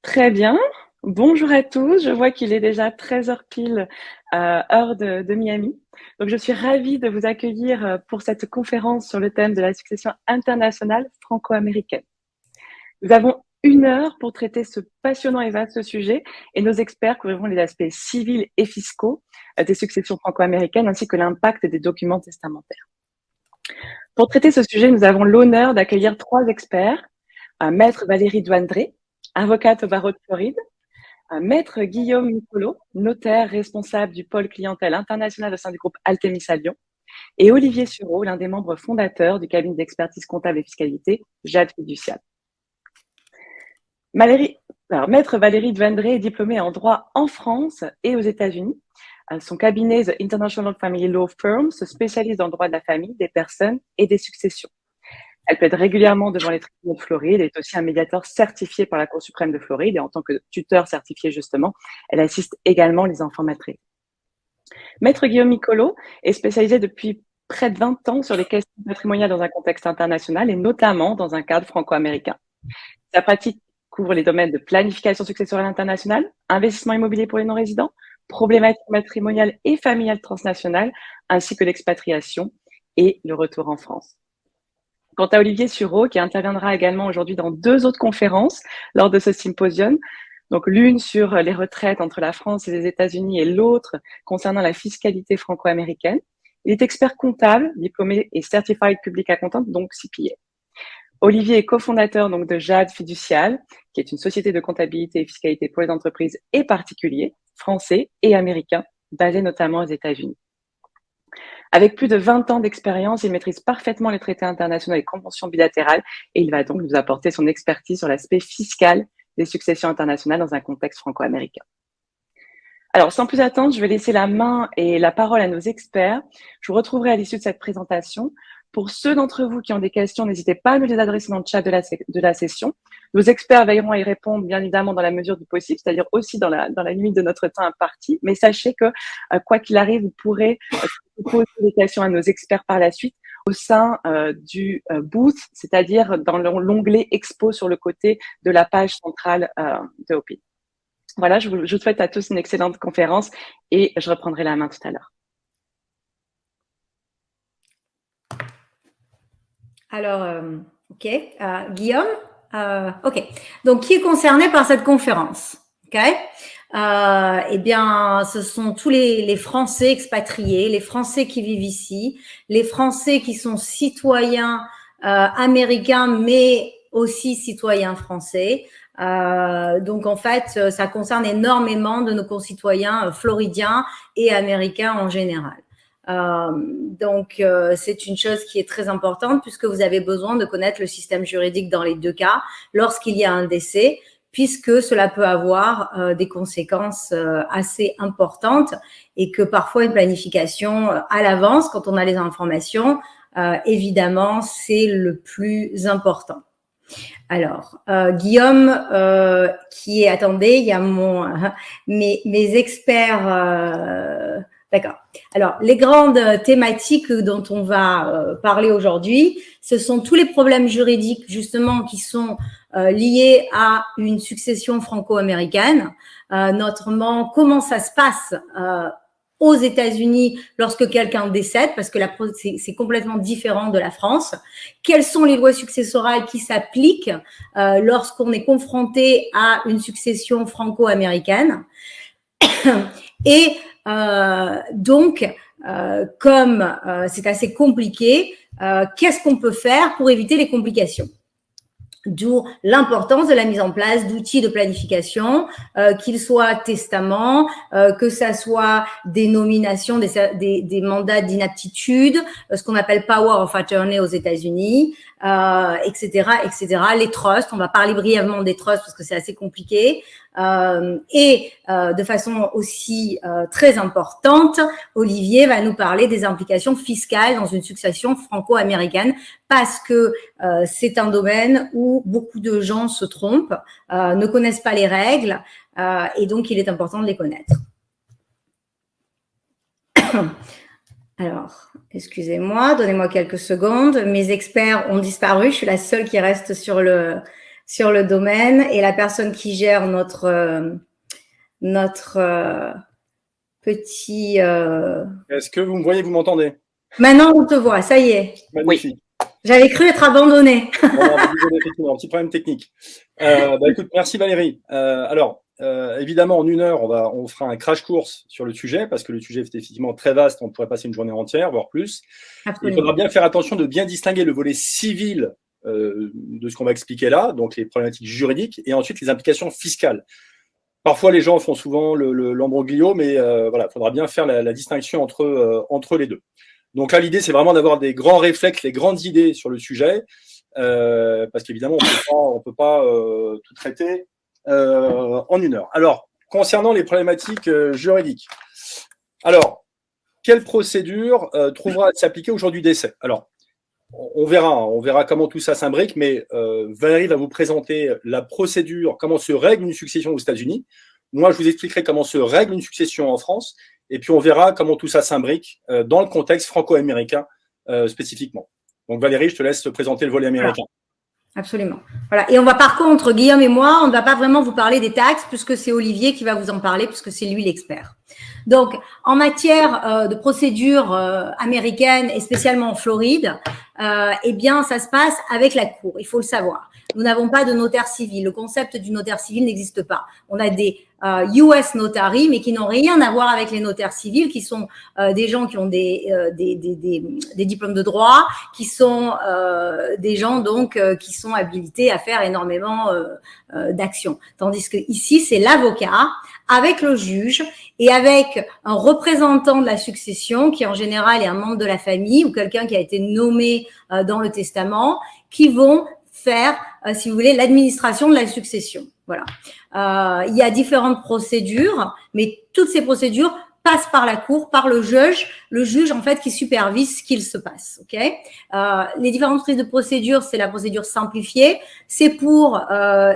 Très bien. Bonjour à tous. Je vois qu'il est déjà 13 heures pile, heure de Miami. Donc, je suis ravie de vous accueillir pour cette conférence sur le thème de la succession internationale franco-américaine. Nous avons 1 heure pour traiter ce passionnant et vaste sujet et nos experts couvriront les aspects civils et fiscaux des successions franco-américaines ainsi que l'impact des documents testamentaires. Pour traiter ce sujet, nous avons l'honneur d'accueillir 3 experts. Maître Valérie Douandré, avocate au barreau de Floride, Maître Guillaume Nicolo, notaire responsable du pôle clientèle international au sein du groupe Altemis à Lyon, et Olivier Sureau, l'un des membres fondateurs du cabinet d'expertise comptable et fiscalité, Jade Fiducial. Maître Valérie Douandré est diplômée en droit en France et aux États-Unis. Son cabinet, The International Family Law Firm, se spécialise dans le droit de la famille, des personnes et des successions. Elle plaide régulièrement devant les tribunaux de Floride et est aussi un médiateur certifié par la Cour suprême de Floride. Et en tant que tuteur certifié, justement, elle assiste également les enfants matrés. Maître Guillaume Nicolo est spécialisé depuis près de 20 ans sur les questions patrimoniales dans un contexte international et notamment dans un cadre franco-américain. Sa pratique couvre les domaines de planification successorale internationale, investissement immobilier pour les non-résidents, problématiques matrimoniales et familiales transnationales, ainsi que l'expatriation et le retour en France. Quant à Olivier Sureau, qui interviendra également aujourd'hui dans 2 autres conférences lors de ce symposium, donc l'une sur les retraites entre la France et les États-Unis et l'autre concernant la fiscalité franco-américaine. Il est expert comptable, diplômé et Certified Public Accountant, donc CPA. Olivier est cofondateur donc de Jade Fiducial, qui est une société de comptabilité et fiscalité pour les entreprises et particuliers, français et américains, basée notamment aux États-Unis. Avec plus de 20 ans d'expérience, il maîtrise parfaitement les traités internationaux et conventions bilatérales et il va donc nous apporter son expertise sur l'aspect fiscal des successions internationales dans un contexte franco-américain. Alors, sans plus attendre, je vais laisser la main et la parole à nos experts. Je vous retrouverai à l'issue de cette présentation. Pour ceux d'entre vous qui ont des questions, n'hésitez pas à nous les adresser dans le chat de la session. Nos experts veilleront à y répondre, bien évidemment, dans la mesure du possible, c'est-à-dire aussi dans la limite de notre temps imparti. Mais sachez que, quoi qu'il arrive, vous pourrez poser des questions à nos experts par la suite au sein du booth, c'est-à-dire dans l'onglet Expo sur le côté de la page centrale de OP. Voilà, je vous souhaite à tous une excellente conférence et je reprendrai la main tout à l'heure. Alors, ok, Guillaume, ok. Donc, qui est concerné par cette conférence? Ok. Eh bien, ce sont tous les Français expatriés, les Français qui vivent ici, les Français qui sont citoyens américains, mais aussi citoyens français. Donc, en fait, ça concerne énormément de nos concitoyens floridiens et américains en général. Donc, c'est une chose qui est très importante puisque vous avez besoin de connaître le système juridique dans les 2 cas lorsqu'il y a un décès, puisque cela peut avoir des conséquences assez importantes et que parfois une planification à l'avance, quand on a les informations, évidemment, c'est le plus important. Alors, Guillaume, qui est, attendez, il y a mes experts. D'accord. Alors, les grandes thématiques dont on va parler aujourd'hui, ce sont tous les problèmes juridiques justement qui sont liés à une succession franco-américaine, notamment comment ça se passe aux États-Unis lorsque quelqu'un décède, parce que c'est complètement différent de la France. Quelles sont les lois successorales qui s'appliquent lorsqu'on est confronté à une succession franco-américaine? Et donc, comme c'est assez compliqué, qu'est-ce qu'on peut faire pour éviter les complications? D'où l'importance de la mise en place d'outils de planification, qu'ils soient testaments, que ça soit des nominations, des mandats d'inaptitude, ce qu'on appelle power of attorney aux États-Unis, etc., etc. Les trusts, on va parler brièvement des trusts parce que c'est assez compliqué. Et de façon aussi très importante, Olivier va nous parler des implications fiscales dans une succession franco-américaine parce que c'est un domaine où beaucoup de gens se trompent, ne connaissent pas les règles et donc il est important de les connaître. Alors, excusez-moi, donnez-moi quelques secondes. Mes experts ont disparu. Je suis la seule qui reste sur le domaine et la personne qui gère notre petit… Est-ce que vous me voyez, vous m'entendez? Maintenant, on te voit, ça y est. Magnifique. Oui. J'avais cru être abandonnée. Un petit problème technique. Écoute, merci Valérie. Évidemment, en 1 heure, on fera un crash course sur le sujet parce que le sujet est effectivement très vaste. On pourrait passer une journée entière, voire plus. Il faudra bien faire attention de bien distinguer le volet civil de ce qu'on va expliquer là, donc les problématiques juridiques, et ensuite les implications fiscales. Parfois, les gens font souvent l'embroglio, mais voilà, il faudra bien faire la distinction entre les deux. Donc là, l'idée, c'est vraiment d'avoir des grands réflexes, les grandes idées sur le sujet, parce qu'évidemment, on peut pas tout traiter en 1 heure. Alors, concernant les problématiques juridiques, alors, quelle procédure trouvera à s'appliquer au jour du décès? Alors, on verra comment tout ça s'imbrique, mais Valérie va vous présenter la procédure, comment se règle une succession aux États-Unis. Moi, je vous expliquerai comment se règle une succession en France, et puis on verra comment tout ça s'imbrique dans le contexte franco-américain spécifiquement. Donc Valérie, je te laisse te présenter le volet américain. Absolument. Voilà. Et on va par contre, Guillaume et moi, on ne va pas vraiment vous parler des taxes puisque c'est Olivier qui va vous en parler puisque c'est lui l'expert. Donc, en matière de procédure américaine et spécialement en Floride, eh bien, ça se passe avec la cour. Il faut le savoir. Nous n'avons pas de notaire civil. Le concept du notaire civil n'existe pas. On a des US notary, mais qui n'ont rien à voir avec les notaires civils, qui sont des gens qui ont des diplômes de droit, qui sont des gens donc qui sont habilités à faire énormément d'actions. Tandis que ici, c'est l'avocat avec le juge et avec un représentant de la succession qui en général est un membre de la famille ou quelqu'un qui a été nommé dans le testament, qui vont faire, si vous voulez, l'administration de la succession. Voilà. Il y a différentes procédures, mais toutes ces procédures passent par la cour, par le juge en fait qui supervise ce qu'il se passe. Ok. Les différentes prises de procédure, c'est la procédure simplifiée. C'est pour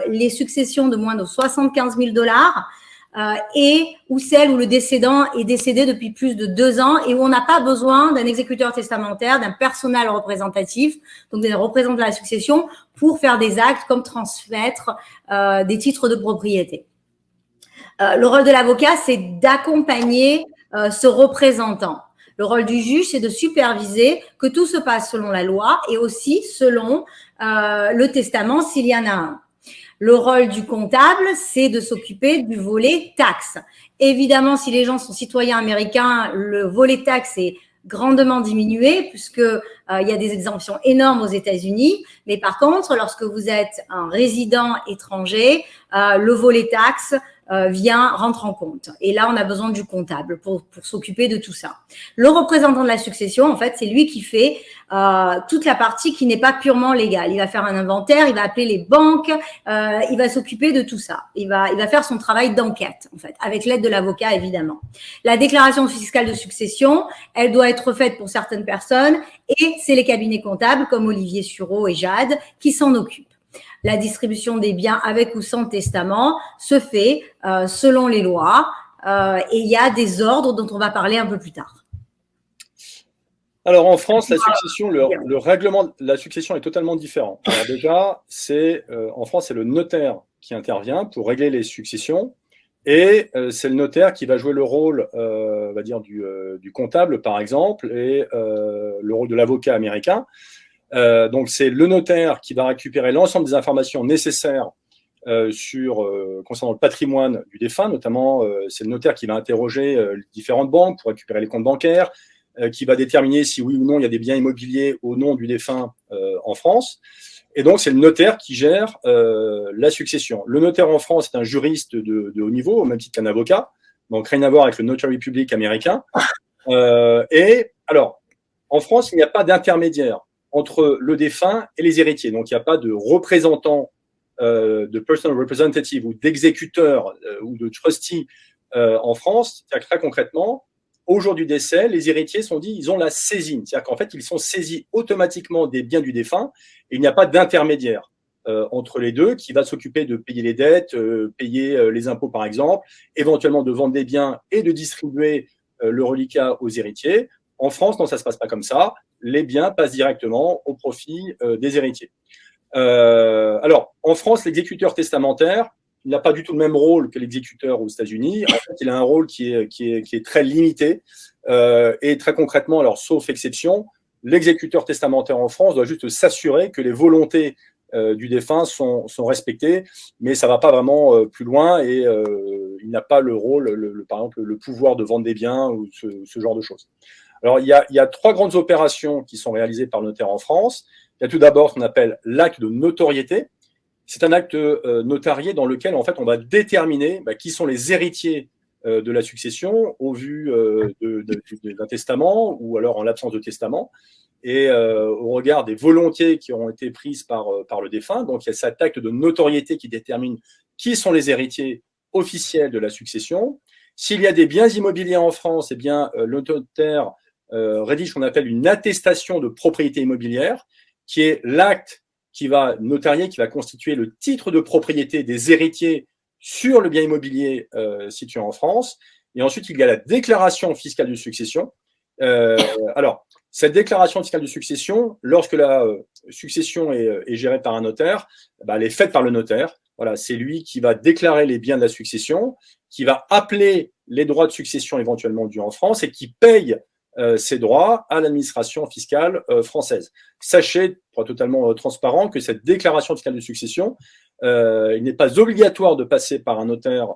les successions de moins de 75 000 $. Et ou celle où le décédant est décédé depuis plus de 2 ans et où on n'a pas besoin d'un exécuteur testamentaire, d'un personnel représentatif, donc des représentants de la succession, pour faire des actes comme transmettre des titres de propriété. Le rôle de l'avocat, c'est d'accompagner ce représentant. Le rôle du juge, c'est de superviser que tout se passe selon la loi et aussi selon le testament s'il y en a un. Le rôle du comptable, c'est de s'occuper du volet taxes. Évidemment, si les gens sont citoyens américains, le volet taxes est grandement diminué puisque il y a des exemptions énormes aux États-Unis. Mais par contre, lorsque vous êtes un résident étranger, le volet taxes rentre en compte. Et là, on a besoin du comptable pour s'occuper de tout ça. Le représentant de la succession, en fait, c'est lui qui fait toute la partie qui n'est pas purement légale. Il va faire un inventaire, il va appeler les banques, il va s'occuper de tout ça. Il va faire son travail d'enquête, en fait, avec l'aide de l'avocat, évidemment. La déclaration fiscale de succession, elle doit être faite pour certaines personnes et c'est les cabinets comptables comme Olivier Sureau et Jade qui s'en occupent. La distribution des biens avec ou sans testament se fait selon les lois et il y a des ordres dont on va parler un peu plus tard. Alors en France, la succession, le règlement de la succession est totalement différent. Alors déjà, en France, c'est le notaire qui intervient pour régler les successions et c'est le notaire qui va jouer le rôle, on va dire, du comptable par exemple et le rôle de l'avocat américain. Donc, c'est le notaire qui va récupérer l'ensemble des informations nécessaires concernant le patrimoine du défunt, notamment c'est le notaire qui va interroger les différentes banques pour récupérer les comptes bancaires, qui va déterminer si oui ou non il y a des biens immobiliers au nom du défunt en France. Et donc, c'est le notaire qui gère la succession. Le notaire en France est un juriste de haut niveau, au même titre qu'un avocat, donc rien à voir avec le notary public américain. Et alors, en France, il n'y a pas d'intermédiaire entre le défunt et les héritiers. Donc, il n'y a pas de représentant, de personal representative ou d'exécuteur ou de trustee en France. C'est-à-dire que très concrètement, au jour du décès, les héritiers sont dit, ils ont la saisine. C'est-à-dire qu'en fait, ils sont saisis automatiquement des biens du défunt et il n'y a pas d'intermédiaire entre les deux qui va s'occuper de payer les dettes, payer les impôts par exemple, éventuellement de vendre des biens et de distribuer le reliquat aux héritiers. En France, non, ça ne se passe pas comme ça. Les biens passent directement au profit des héritiers. Alors, en France, l'exécuteur testamentaire, il n'a pas du tout le même rôle que l'exécuteur aux États-Unis. En fait, il a un rôle qui est très limité. Et très concrètement, alors sauf exception, l'exécuteur testamentaire en France doit juste s'assurer que les volontés du défunt sont respectées, mais ça ne va pas vraiment plus loin et il n'a pas le rôle, par exemple, le pouvoir de vendre des biens ou ce genre de choses. Alors, il y a 3 grandes opérations qui sont réalisées par le notaire en France. Il y a tout d'abord ce qu'on appelle l'acte de notoriété. C'est un acte notarié dans lequel, en fait, on va déterminer qui sont les héritiers de la succession au vu d'un testament ou alors en l'absence de testament et au regard des volontés qui ont été prises par le défunt. Donc, il y a cet acte de notoriété qui détermine qui sont les héritiers officiels de la succession. S'il y a des biens immobiliers en France, eh bien, le notaire rédige ce qu'on appelle une attestation de propriété immobilière, qui est l'acte qui va notarier, qui va constituer le titre de propriété des héritiers sur le bien immobilier situé en France. Et ensuite, il y a la déclaration fiscale de succession. Alors, cette déclaration fiscale de succession, lorsque la succession est gérée par un notaire, elle est faite par le notaire. Voilà, c'est lui qui va déclarer les biens de la succession, qui va appeler les droits de succession éventuellement dus en France et qui paye ces droits à l'administration fiscale française. Sachez, pour être totalement transparent, que cette déclaration fiscale de succession, il n'est pas obligatoire de passer par un notaire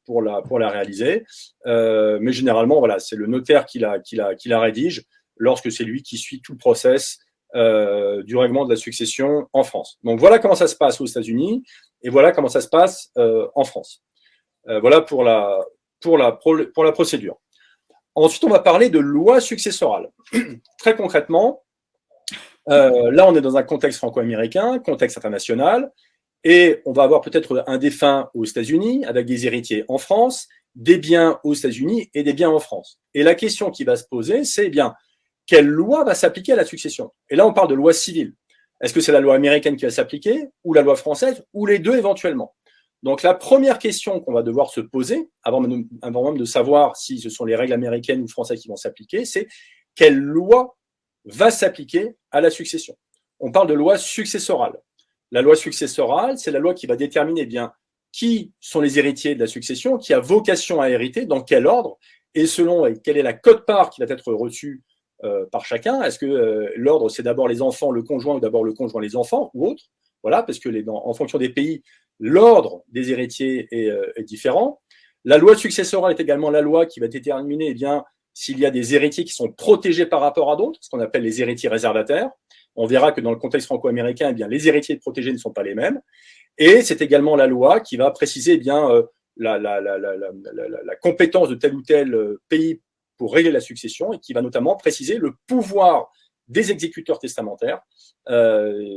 pour la réaliser, mais généralement, voilà, c'est le notaire qui la rédige lorsque c'est lui qui suit tout le process du règlement de la succession en France. Donc voilà comment ça se passe aux États-Unis et voilà comment ça se passe en France. Voilà pour la procédure. Ensuite, on va parler de loi successorale. Très concrètement, là, on est dans un contexte franco-américain, contexte international, et on va avoir peut-être un défunt aux États-Unis avec des héritiers en France, des biens aux États-Unis et des biens en France. Et la question qui va se poser, c'est eh bien, quelle loi va s'appliquer à la succession? Et là, on parle de loi civile. Est-ce que c'est la loi américaine qui va s'appliquer ou la loi française ou les deux éventuellement? Donc, la première question qu'on va devoir se poser, avant même de savoir si ce sont les règles américaines ou françaises qui vont s'appliquer, c'est quelle loi va s'appliquer à la succession? On parle de loi successorale. La loi successorale, c'est la loi qui va déterminer bien qui sont les héritiers de la succession, qui a vocation à hériter, dans quel ordre, et selon quelle est la quote-part qui va être reçue par chacun. Est-ce que l'ordre, c'est d'abord les enfants, le conjoint, ou d'abord le conjoint, les enfants, ou autre? Voilà, parce que en fonction des pays, l'ordre des héritiers est différent. La loi successorale est également la loi qui va déterminer s'il y a des héritiers qui sont protégés par rapport à d'autres, ce qu'on appelle les héritiers réservataires. On verra que dans le contexte franco-américain, les héritiers protégés ne sont pas les mêmes. Et c'est également la loi qui va préciser la compétence de tel ou tel pays pour régler la succession et qui va notamment préciser le pouvoir des exécuteurs testamentaires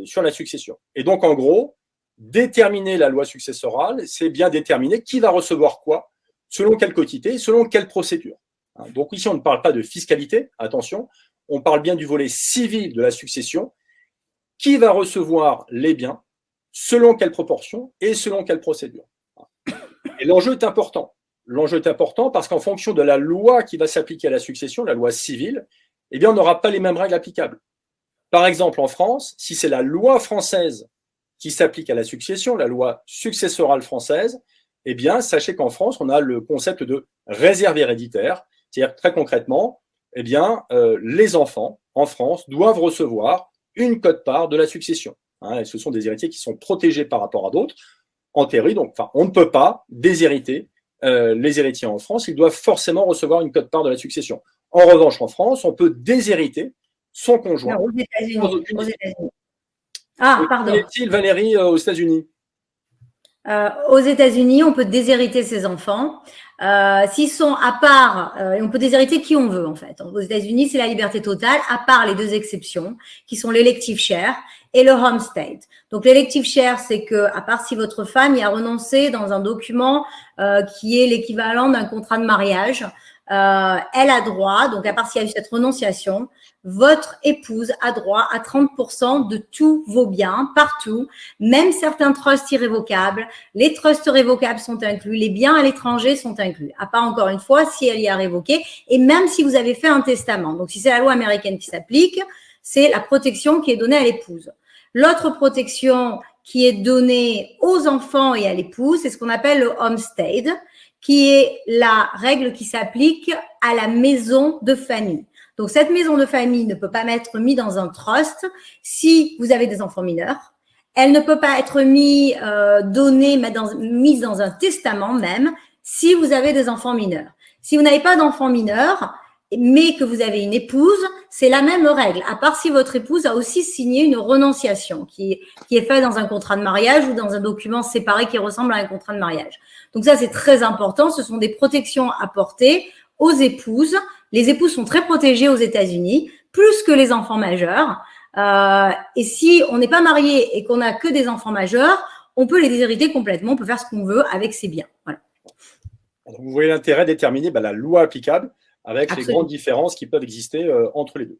sur la succession. Et donc, en gros, déterminer la loi successorale, c'est bien déterminer qui va recevoir quoi, selon quelle quotité, selon quelle procédure. Donc ici, on ne parle pas de fiscalité, attention, on parle bien du volet civil de la succession, qui va recevoir les biens, selon quelle proportion et selon quelle procédure. Et l'enjeu est important. L'enjeu est important parce qu'en fonction de la loi qui va s'appliquer à la succession, la loi civile, on n'aura pas les mêmes règles applicables. Par exemple, en France, si c'est la loi française qui s'applique à la succession, la loi successorale française, sachez qu'en France, on a le concept de réserve héréditaire, c'est-à-dire très concrètement, les enfants en France doivent recevoir une quote-part de la succession. Ce sont des héritiers qui sont protégés par rapport à d'autres. en théorie, donc, enfin, on ne peut pas déshériter les héritiers en France. Ils doivent forcément recevoir une quote-part de la succession. En revanche, en France, on peut déshériter son conjoint. Non, aux États-Unis. Aux États-Unis. Ah, pardon. Qu'en est-il, Valérie, aux États-Unis? Aux États-Unis, on peut déshériter ses enfants. S'ils sont à part, et on peut déshériter qui on veut en fait. Aux États-Unis, c'est la liberté totale, à part les deux exceptions, qui sont l'élective share et le homestead. Donc l'élective share, c'est que, à part si votre femme y a renoncé dans un document qui est l'équivalent d'un contrat de mariage, elle a droit, donc à part s'il y a eu cette renonciation, votre épouse a droit à 30% de tous vos biens, partout, même certains trusts irrévocables. Les trusts révocables sont inclus, les biens à l'étranger sont inclus, à part encore une fois si elle y a révoqué, et même si vous avez fait un testament. Donc si c'est la loi américaine qui s'applique, c'est la protection qui est donnée à l'épouse. L'autre protection qui est donnée aux enfants et à l'épouse, c'est ce qu'on appelle le homestead, qui est la règle qui s'applique à la maison de famille. Donc, cette maison de famille ne peut pas être mise dans un trust si vous avez des enfants mineurs. Elle ne peut pas être mise dans un testament même si vous avez des enfants mineurs. Si vous n'avez pas d'enfants mineurs, mais que vous avez une épouse, c'est la même règle, à part si votre épouse a aussi signé une renonciation qui est faite dans un contrat de mariage ou dans un document séparé qui ressemble à un contrat de mariage. Donc ça, c'est très important. Ce sont des protections apportées aux épouses. Les épouses sont très protégées aux États-Unis, plus que les enfants majeurs. Et si on n'est pas marié et qu'on n'a que des enfants majeurs, on peut les déshériter complètement. On peut faire ce qu'on veut avec ses biens. Voilà. Donc, vous voyez l'intérêt de déterminer la loi applicable avec les grandes différences qui peuvent exister entre les deux.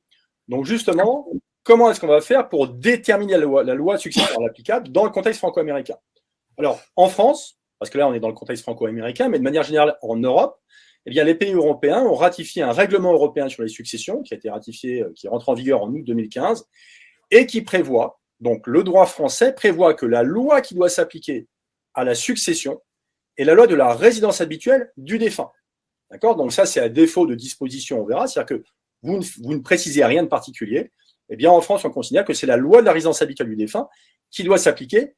Donc justement, comment est-ce qu'on va faire pour déterminer la loi successorale applicable dans le contexte franco-américain? Alors, en France, parce que là, on est dans le contexte franco-américain, mais de manière générale, en Europe, eh bien, les pays européens ont ratifié un règlement européen sur les successions qui a été ratifié, qui rentre en vigueur en août 2015 et qui prévoit, donc le droit français prévoit que la loi qui doit s'appliquer à la succession est la loi de la résidence habituelle du défunt. D'accord? Donc ça, c'est à défaut de disposition, on verra. C'est-à-dire que vous ne précisez rien de particulier. Eh bien, en France, on considère que c'est la loi de la résidence habituelle du défunt qui doit s'appliquer,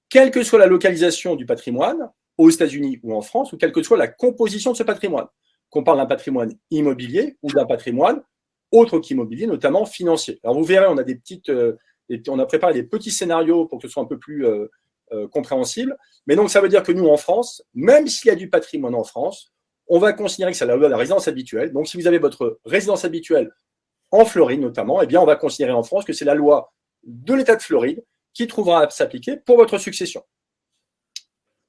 quelle que soit la localisation du patrimoine, aux États-Unis ou en France, ou quelle que soit la composition de ce patrimoine. Qu'on parle d'un patrimoine immobilier ou d'un patrimoine autre qu'immobilier, notamment financier. Alors, vous verrez, on a préparé des petits scénarios pour que ce soit un peu plus compréhensible. Mais donc, ça veut dire que nous, en France, même s'il y a du patrimoine en France, on va considérer que c'est la loi de la résidence habituelle. Donc, si vous avez votre résidence habituelle en Floride, notamment, eh bien, on va considérer en France que c'est la loi de l'État de Floride qui trouvera à s'appliquer pour votre succession.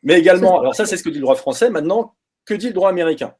Mais également, alors ça, c'est ce que dit le droit français. Maintenant, que dit le droit américain?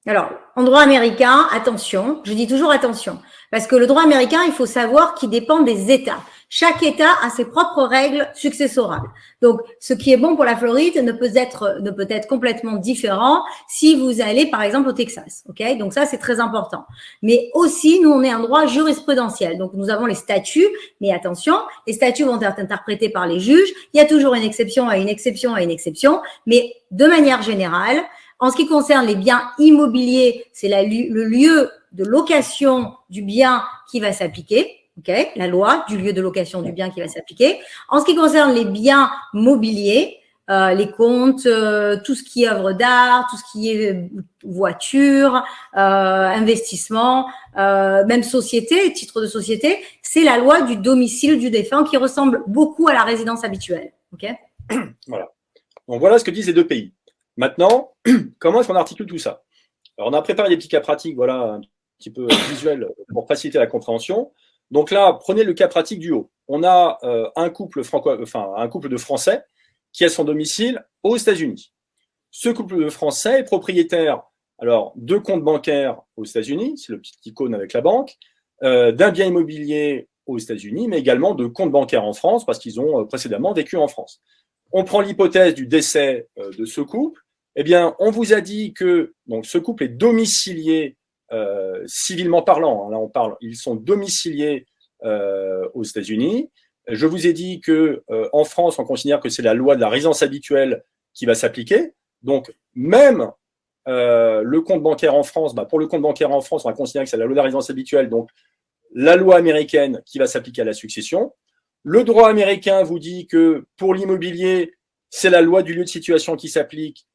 Alors, en droit américain, attention, je dis toujours attention, parce que le droit américain, il faut savoir qu'il dépend des États. Chaque État a ses propres règles successorales. Donc, ce qui est bon pour la Floride ne peut être complètement différent si vous allez, par exemple, au Texas. Ok? Donc, ça, c'est très important. Mais aussi, nous, on est un droit jurisprudentiel. Donc, nous avons les statuts, mais attention, les statuts vont être interprétés par les juges. Il y a toujours une exception à une exception à une exception. Mais de manière générale, en ce qui concerne les biens immobiliers, c'est le lieu de location du bien qui va s'appliquer. Okay, la loi du lieu de location du bien qui va s'appliquer. En ce qui concerne les biens mobiliers, les comptes, tout ce qui est œuvre d'art, tout ce qui est voiture, investissement, même société, titre de société, c'est la loi du domicile du défunt qui ressemble beaucoup à la résidence habituelle. Okay. Voilà. Donc voilà ce que disent les deux pays. Maintenant, comment est-ce qu'on articule tout ça? Alors, on a préparé des petits cas pratiques, voilà, un petit peu visuels pour faciliter la compréhension. Donc là, prenez le cas pratique du haut. On a un couple de Français qui a son domicile aux États-Unis. Ce couple de Français est propriétaire de comptes bancaires aux États-Unis, c'est le petit icône avec la banque, d'un bien immobilier aux États-Unis, mais également de comptes bancaires en France parce qu'ils ont précédemment vécu en France. On prend l'hypothèse du décès de ce couple. Eh bien, on vous a dit que donc ce couple est domicilié civilement parlant, hein, ils sont domiciliés aux États-Unis. Je vous ai dit que en France, on considère que c'est la loi de la résidence habituelle qui va s'appliquer. Donc, même le compte bancaire en France, pour le compte bancaire en France, on va considérer que c'est la loi de la résidence habituelle, donc la loi américaine qui va s'appliquer à la succession. Le droit américain vous dit que pour l'immobilier, c'est la loi du lieu de situation qui s'applique.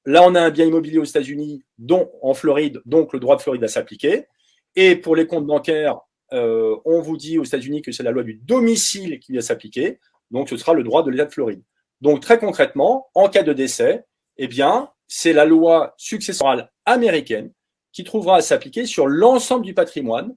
Là, on a un bien immobilier aux États-Unis, dont en Floride, donc le droit de Floride va s'appliquer. Et pour les comptes bancaires, on vous dit aux États-Unis que c'est la loi du domicile qui va s'appliquer, donc ce sera le droit de l'État de Floride. Donc très concrètement, en cas de décès, eh bien, c'est la loi successorale américaine qui trouvera à s'appliquer sur l'ensemble du patrimoine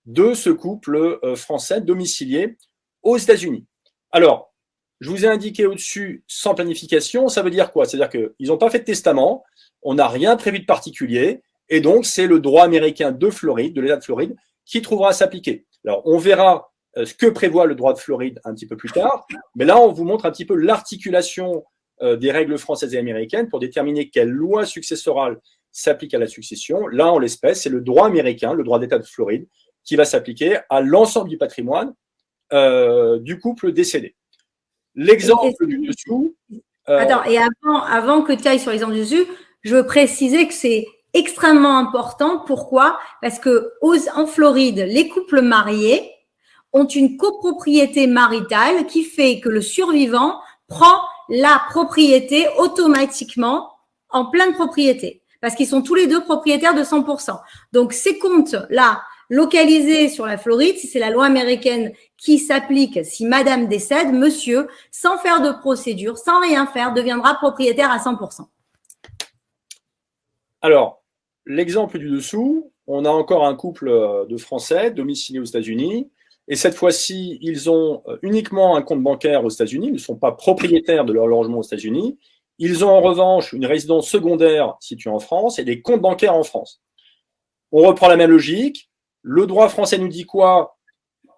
de ce couple français domicilié aux États-Unis. Alors, je vous ai indiqué au-dessus sans planification, ça veut dire quoi? C'est-à-dire qu'ils n'ont pas fait de testament, on n'a rien prévu de particulier, et donc c'est le droit américain de Floride, de l'État de Floride, qui trouvera à s'appliquer. Alors, on verra ce que prévoit le droit de Floride un petit peu plus tard, mais là, on vous montre un petit peu l'articulation des règles françaises et américaines pour déterminer quelle loi successorale s'applique à la succession. Là, en l'espèce, c'est le droit américain, le droit d'État de Floride, qui va s'appliquer à l'ensemble du patrimoine du couple décédé. L'exemple du dessous. Attends, et avant que tu ailles sur l'exemple du dessus, je veux préciser que c'est extrêmement important. Pourquoi? Parce que en Floride, les couples mariés ont une copropriété maritale qui fait que le survivant prend la propriété automatiquement en pleine propriété parce qu'ils sont tous les deux propriétaires de 100%. Donc, ces comptes-là, localisés sur la Floride, si c'est la loi américaine qui s'applique, si madame décède, monsieur, sans faire de procédure, sans rien faire, deviendra propriétaire à 100%. Alors, l'exemple du dessous, on a encore un couple de Français domiciliés aux États-Unis. Et cette fois-ci, ils ont uniquement un compte bancaire aux États-Unis, ils ne sont pas propriétaires de leur logement aux États-Unis. Ils ont en revanche une résidence secondaire située en France et des comptes bancaires en France. On reprend la même logique. Le droit français nous dit quoi?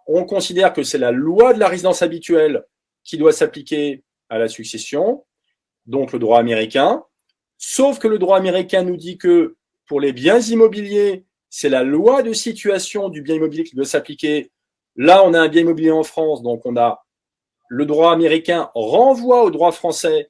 On considère que c'est la loi de la résidence habituelle qui doit s'appliquer à la succession, donc le droit américain. Sauf que le droit américain nous dit que pour les biens immobiliers, c'est la loi de situation du bien immobilier qui doit s'appliquer. Là, on a un bien immobilier en France, donc on a le droit américain renvoie au droit français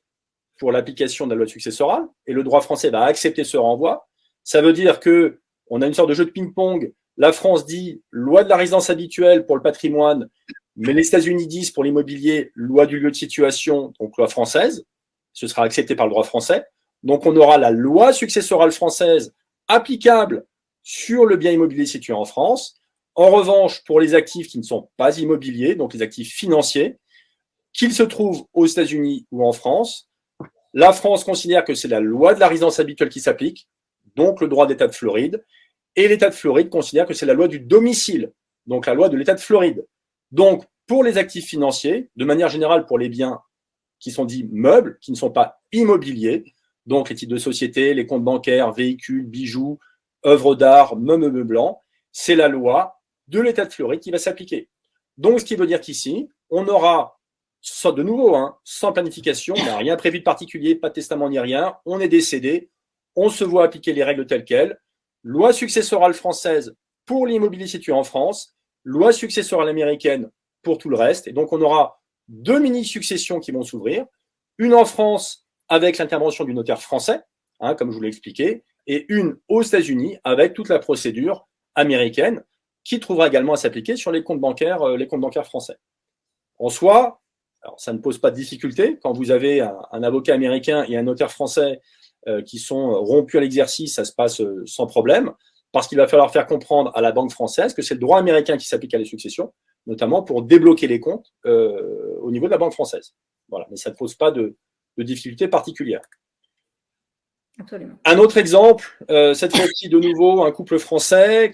pour l'application de la loi successorale, et le droit français va accepter ce renvoi. Ça veut dire que on a une sorte de jeu de ping-pong. La France dit loi de la résidence habituelle pour le patrimoine, mais les États-Unis disent pour l'immobilier loi du lieu de situation, donc loi française. Ce sera accepté par le droit français. Donc on aura la loi successorale française applicable sur le bien immobilier situé en France. En revanche, pour les actifs qui ne sont pas immobiliers, donc les actifs financiers, qu'ils se trouvent aux États-Unis ou en France, la France considère que c'est la loi de la résidence habituelle qui s'applique, donc le droit d'État de Floride, et l'État de Floride considère que c'est la loi du domicile, donc la loi de l'État de Floride. Donc, pour les actifs financiers, de manière générale pour les biens qui sont dits meubles, qui ne sont pas immobiliers, donc les titres de société, les comptes bancaires, véhicules, bijoux, œuvres d'art, meubles blancs, c'est la loi de l'État de Floride qui va s'appliquer. Donc, ce qui veut dire qu'ici, on aura, de nouveau, sans planification, on n'a rien prévu de particulier, pas de testament ni rien, on est décédé, on se voit appliquer les règles telles quelles, loi successorale française pour l'immobilier situé en France, loi successorale américaine pour tout le reste, et donc on aura deux mini-successions qui vont s'ouvrir, une en France avec l'intervention du notaire français, comme je vous l'ai expliqué, et une aux États-Unis avec toute la procédure américaine qui trouvera également à s'appliquer sur les comptes bancaires français. En soi, alors ça ne pose pas de difficulté. Quand vous avez un avocat américain et un notaire français qui sont rompus à l'exercice, ça se passe sans problème, parce qu'il va falloir faire comprendre à la banque française que c'est le droit américain qui s'applique à la succession, notamment pour débloquer les comptes au niveau de la banque française. Voilà, mais ça ne pose pas de difficulté particulière. Absolument. Un autre exemple, cette fois-ci de nouveau un couple français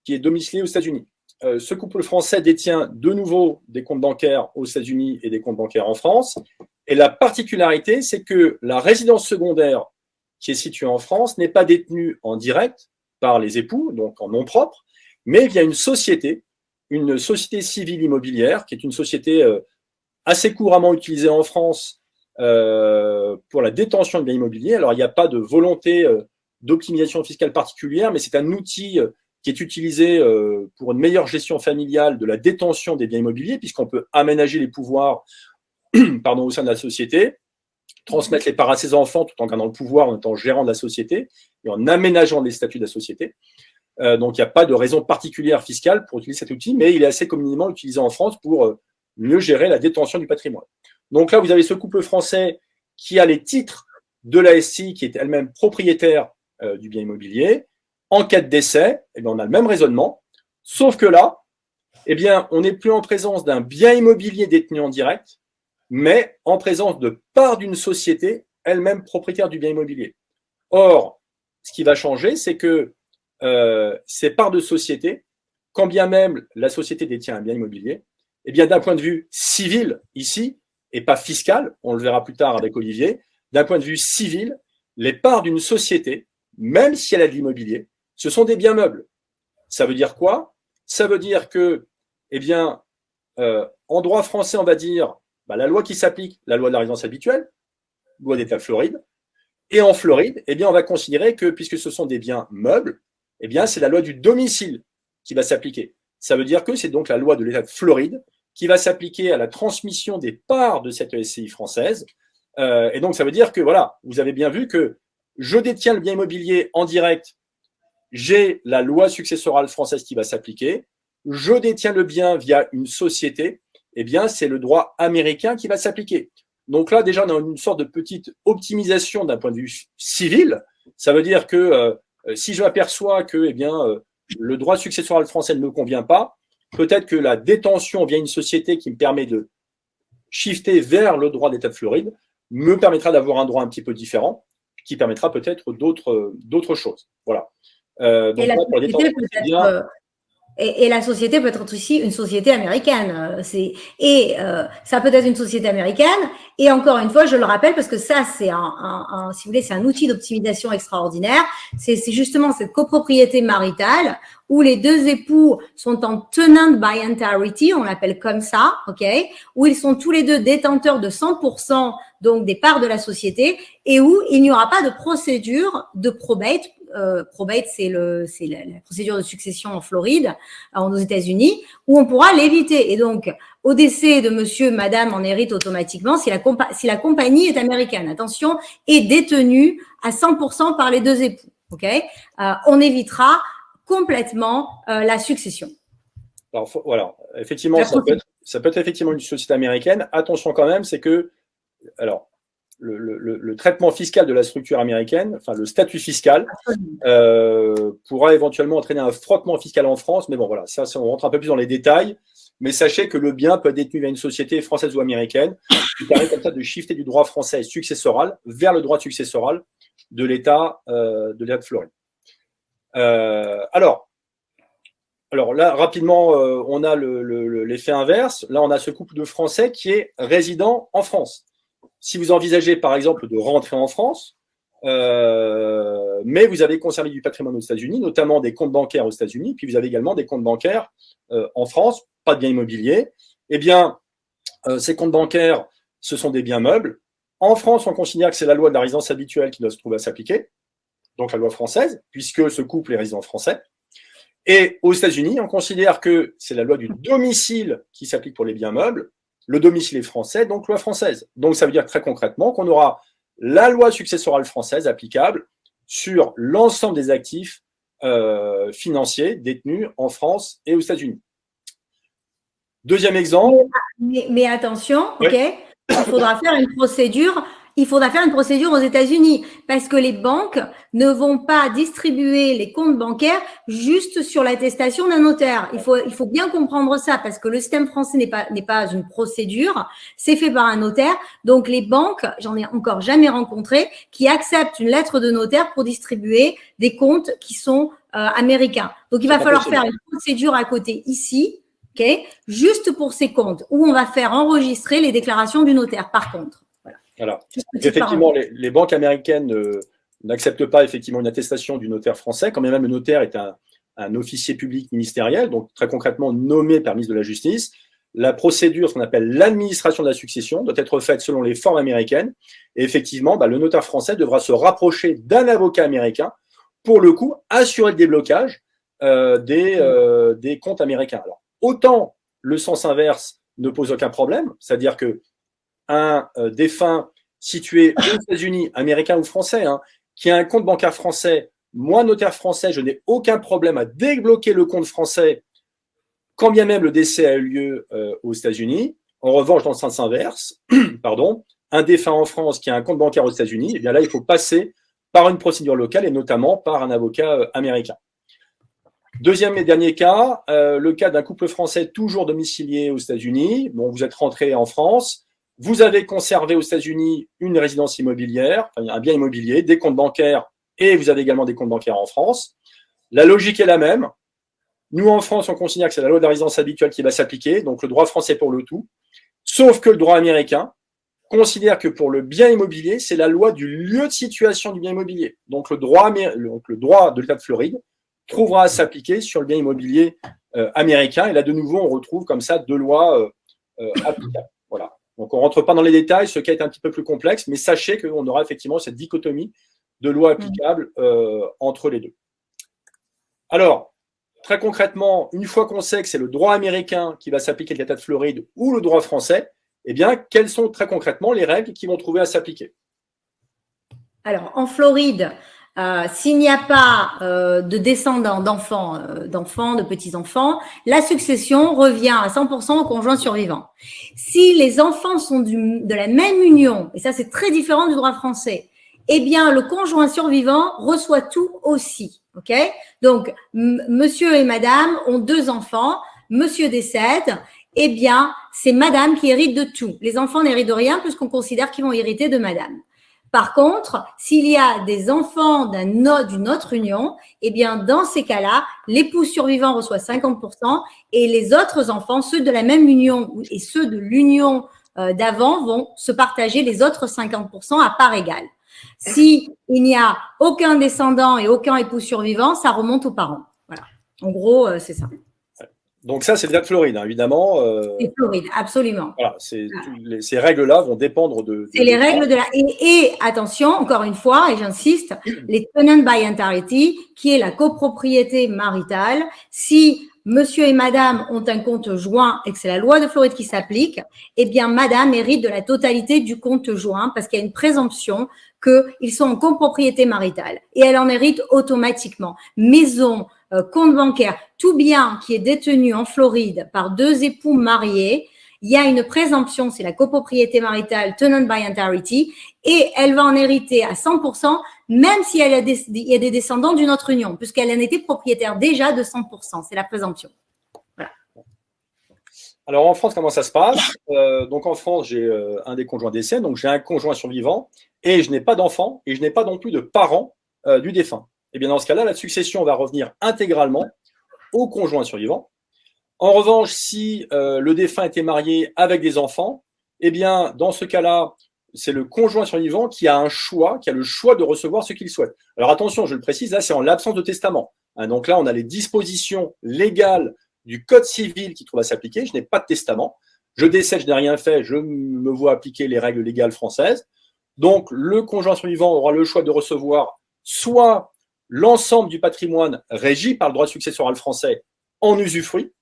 qui est domicilié aux États-Unis. Ce couple français détient de nouveau des comptes bancaires aux États-Unis et des comptes bancaires en France. Et la particularité, c'est que la résidence secondaire qui est située en France n'est pas détenue en direct par les époux, donc en nom propre, mais via une société civile immobilière, qui est une société assez couramment utilisée en France pour la détention de biens immobiliers. Alors, il n'y a pas de volonté d'optimisation fiscale particulière, mais c'est un outil qui est utilisé pour une meilleure gestion familiale de la détention des biens immobiliers, puisqu'on peut aménager les pouvoirs au sein de la société, transmettre les parts à ses enfants tout en gardant le pouvoir, en étant gérant de la société et en aménageant les statuts de la société. Donc, il n'y a pas de raison particulière fiscale pour utiliser cet outil, mais il est assez communément utilisé en France pour mieux gérer la détention du patrimoine. Donc là, vous avez ce couple français qui a les titres de la SCI qui est elle-même propriétaire du bien immobilier. En cas de décès, eh bien, on a le même raisonnement, sauf que là, eh bien, on n'est plus en présence d'un bien immobilier détenu en direct, mais en présence de part d'une société elle-même propriétaire du bien immobilier. Or, ce qui va changer, c'est que ces parts de société, quand bien même la société détient un bien immobilier, eh bien, d'un point de vue civil, ici, et pas fiscal, on le verra plus tard avec Olivier, d'un point de vue civil, les parts d'une société, même si elle a de l'immobilier, ce sont des biens meubles. Ça veut dire quoi? Ça veut dire que, eh bien, en droit français, on va dire la loi qui s'applique, la loi de la résidence habituelle, loi d'État de Floride, et en Floride, eh bien, on va considérer que, puisque ce sont des biens meubles, eh bien, c'est la loi du domicile qui va s'appliquer. Ça veut dire que c'est donc la loi de l'État de Floride qui va s'appliquer à la transmission des parts de cette SCI française. Et donc, ça veut dire que, voilà, vous avez bien vu que je détiens le bien immobilier en direct, j'ai la loi successorale française qui va s'appliquer, je détiens le bien via une société, eh bien, c'est le droit américain qui va s'appliquer. Donc là, déjà, on a une sorte de petite optimisation d'un point de vue civil. Ça veut dire que si je m'aperçois que eh bien, le droit successoral français ne me convient pas, peut-être que la détention via une société qui me permet de shifter vers le droit d'État de Floride me permettra d'avoir un droit un petit peu différent, qui permettra peut-être d'autres choses. Voilà. Donc là, pour la détention, c'est bien. Et la société peut être aussi une société américaine. Ça peut être une société américaine. Et encore une fois, je le rappelle parce que ça, c'est si vous voulez, c'est un outil d'optimisation extraordinaire. C'est justement cette copropriété maritale où les deux époux sont en tenant by entirety, on l'appelle comme ça, ok, où ils sont tous les deux détenteurs de 100% donc des parts de la société et où il n'y aura pas de procédure de probate. Probate, c'est la procédure de succession en Floride, aux États-Unis, où on pourra l'éviter. Et donc, au décès de monsieur, madame en hérite automatiquement si la compagnie est américaine. Attention, est détenue à 100% par les deux époux. Okay, on évitera complètement la succession. Alors, voilà, effectivement, ça peut être effectivement une société américaine. Attention quand même, c'est que, alors, le traitement fiscal de la structure américaine, enfin le statut fiscal, pourra éventuellement entraîner un frottement fiscal en France. Mais bon, voilà, ça, on rentre un peu plus dans les détails. Mais sachez que le bien peut être détenu via une société française ou américaine qui permet comme ça de shifter du droit français successoral vers le droit successoral de l'État de Floride. Alors là, rapidement, on a l'effet inverse. Là, on a ce couple de Français qui est résident en France. Si vous envisagez, par exemple, de rentrer en France, mais vous avez conservé du patrimoine aux États-Unis, notamment des comptes bancaires aux États-Unis, puis vous avez également des comptes bancaires en France, pas de biens immobiliers, eh bien, ces comptes bancaires, ce sont des biens meubles. En France, on considère que c'est la loi de la résidence habituelle qui doit se trouver à s'appliquer, donc la loi française, puisque ce couple est résident français. Et aux États-Unis, on considère que c'est la loi du domicile qui s'applique pour les biens meubles. Le domicile est français, donc loi française. Donc, ça veut dire très concrètement qu'on aura la loi successorale française applicable sur l'ensemble des actifs financiers détenus en France et aux États-Unis. Deuxième exemple. Mais attention, oui. Ok, il faudra faire une procédure. Il faudra faire une procédure aux États-Unis parce que les banques ne vont pas distribuer les comptes bancaires juste sur l'attestation d'un notaire. Il faut bien comprendre ça parce que le système français n'est pas une procédure, c'est fait par un notaire. Donc les banques, j'en ai encore jamais rencontré, qui acceptent une lettre de notaire pour distribuer des comptes qui sont américains. Donc il va falloir faire une procédure à côté ici, ok, juste pour ces comptes où on va faire enregistrer les déclarations du notaire. Par contre. Voilà. Effectivement, les banques américaines n'acceptent pas effectivement une attestation du notaire français, quand même le notaire est un officier public ministériel, donc très concrètement nommé par le ministre de la Justice. La procédure, ce qu'on appelle l'administration de la succession, doit être faite selon les formes américaines. Et effectivement, le notaire français devra se rapprocher d'un avocat américain pour le coup assurer le déblocage des comptes américains. Alors, autant le sens inverse ne pose aucun problème, c'est-à-dire que un défunt situé aux États-Unis, américain ou français, qui a un compte bancaire français, moi, notaire français, je n'ai aucun problème à débloquer le compte français quand bien même le décès a eu lieu aux États-Unis. En revanche, dans le sens inverse, pardon, un défunt en France qui a un compte bancaire aux États-Unis, eh bien là, il faut passer par une procédure locale et notamment par un avocat américain. Deuxième et dernier cas, le cas d'un couple français toujours domicilié aux États-Unis. Bon, vous êtes rentré en France, vous avez conservé aux États-Unis une résidence immobilière, un bien immobilier, des comptes bancaires et vous avez également des comptes bancaires en France. La logique est la même. Nous, en France, on considère que c'est la loi de la résidence habituelle qui va s'appliquer, donc le droit français pour le tout. Sauf que le droit américain considère que pour le bien immobilier, c'est la loi du lieu de situation du bien immobilier. Donc le droit de l'État de Floride trouvera à s'appliquer sur le bien immobilier américain. Et là, de nouveau, on retrouve comme ça deux lois applicables. Voilà. Donc, on ne rentre pas dans les détails, ce cas est un petit peu plus complexe, mais sachez qu'on aura effectivement cette dichotomie de lois applicables entre les deux. Alors, très concrètement, une fois qu'on sait que c'est le droit américain qui va s'appliquer à l'État de Floride ou le droit français, eh bien, quelles sont très concrètement les règles qui vont trouver à s'appliquer? Alors, en Floride, s'il n'y a pas de descendants d'enfants, de petits-enfants, la succession revient à 100% au conjoint survivant. Si les enfants sont de la même union, et ça c'est très différent du droit français, eh bien le conjoint survivant reçoit tout aussi. Ok? Donc, monsieur et madame ont 2 enfants, monsieur décède, eh bien c'est madame qui hérite de tout. Les enfants n'héritent de rien puisqu'on considère qu'ils vont hériter de madame. Par contre, s'il y a des enfants d'une autre union, eh bien, dans ces cas-là, l'époux survivant reçoit 50% et les autres enfants, ceux de la même union et ceux de l'union d'avant, vont se partager les autres 50% à part égale. Si il n'y a aucun descendant et aucun époux survivant, ça remonte aux parents. Voilà. En gros, c'est ça. Donc ça, c'est l'État de Floride, hein, évidemment. C'est Floride, absolument. Voilà, ces règles-là vont dépendre de… C'est les règles de la… Et attention, encore une fois, et j'insiste, les tenant by entirety, qui est la copropriété maritale. Si monsieur et madame ont un compte joint et que c'est la loi de Floride qui s'applique, eh bien, madame hérite de la totalité du compte joint parce qu'il y a une présomption qu'ils sont en copropriété maritale et elle en hérite automatiquement. Maison, compte bancaire, tout bien qui est détenu en Floride par 2 époux mariés, il y a une présomption, c'est la copropriété maritale tenant by entirety, et elle va en hériter à 100%, même si il y a des descendants d'une autre union, puisqu'elle en était propriétaire déjà de 100%. C'est la présomption. Voilà. Alors en France, comment ça se passe? Donc en France, j'ai un des conjoints décès, donc j'ai un conjoint survivant, et je n'ai pas d'enfant, et je n'ai pas non plus de parents du défunt. Et bien dans ce cas-là, la succession va revenir intégralement au conjoint survivant. En revanche, si le défunt était marié avec des enfants, eh bien, dans ce cas-là, c'est le conjoint survivant qui a le choix de recevoir ce qu'il souhaite. Alors attention, je le précise, là, c'est en l'absence de testament. Hein, donc là, on a les dispositions légales du Code civil qui trouvent à s'appliquer. Je n'ai pas de testament. Je décède, je n'ai rien fait, je me vois appliquer les règles légales françaises. Donc, le conjoint survivant aura le choix de recevoir soit l'ensemble du patrimoine régi par le droit successoral français en usufruit,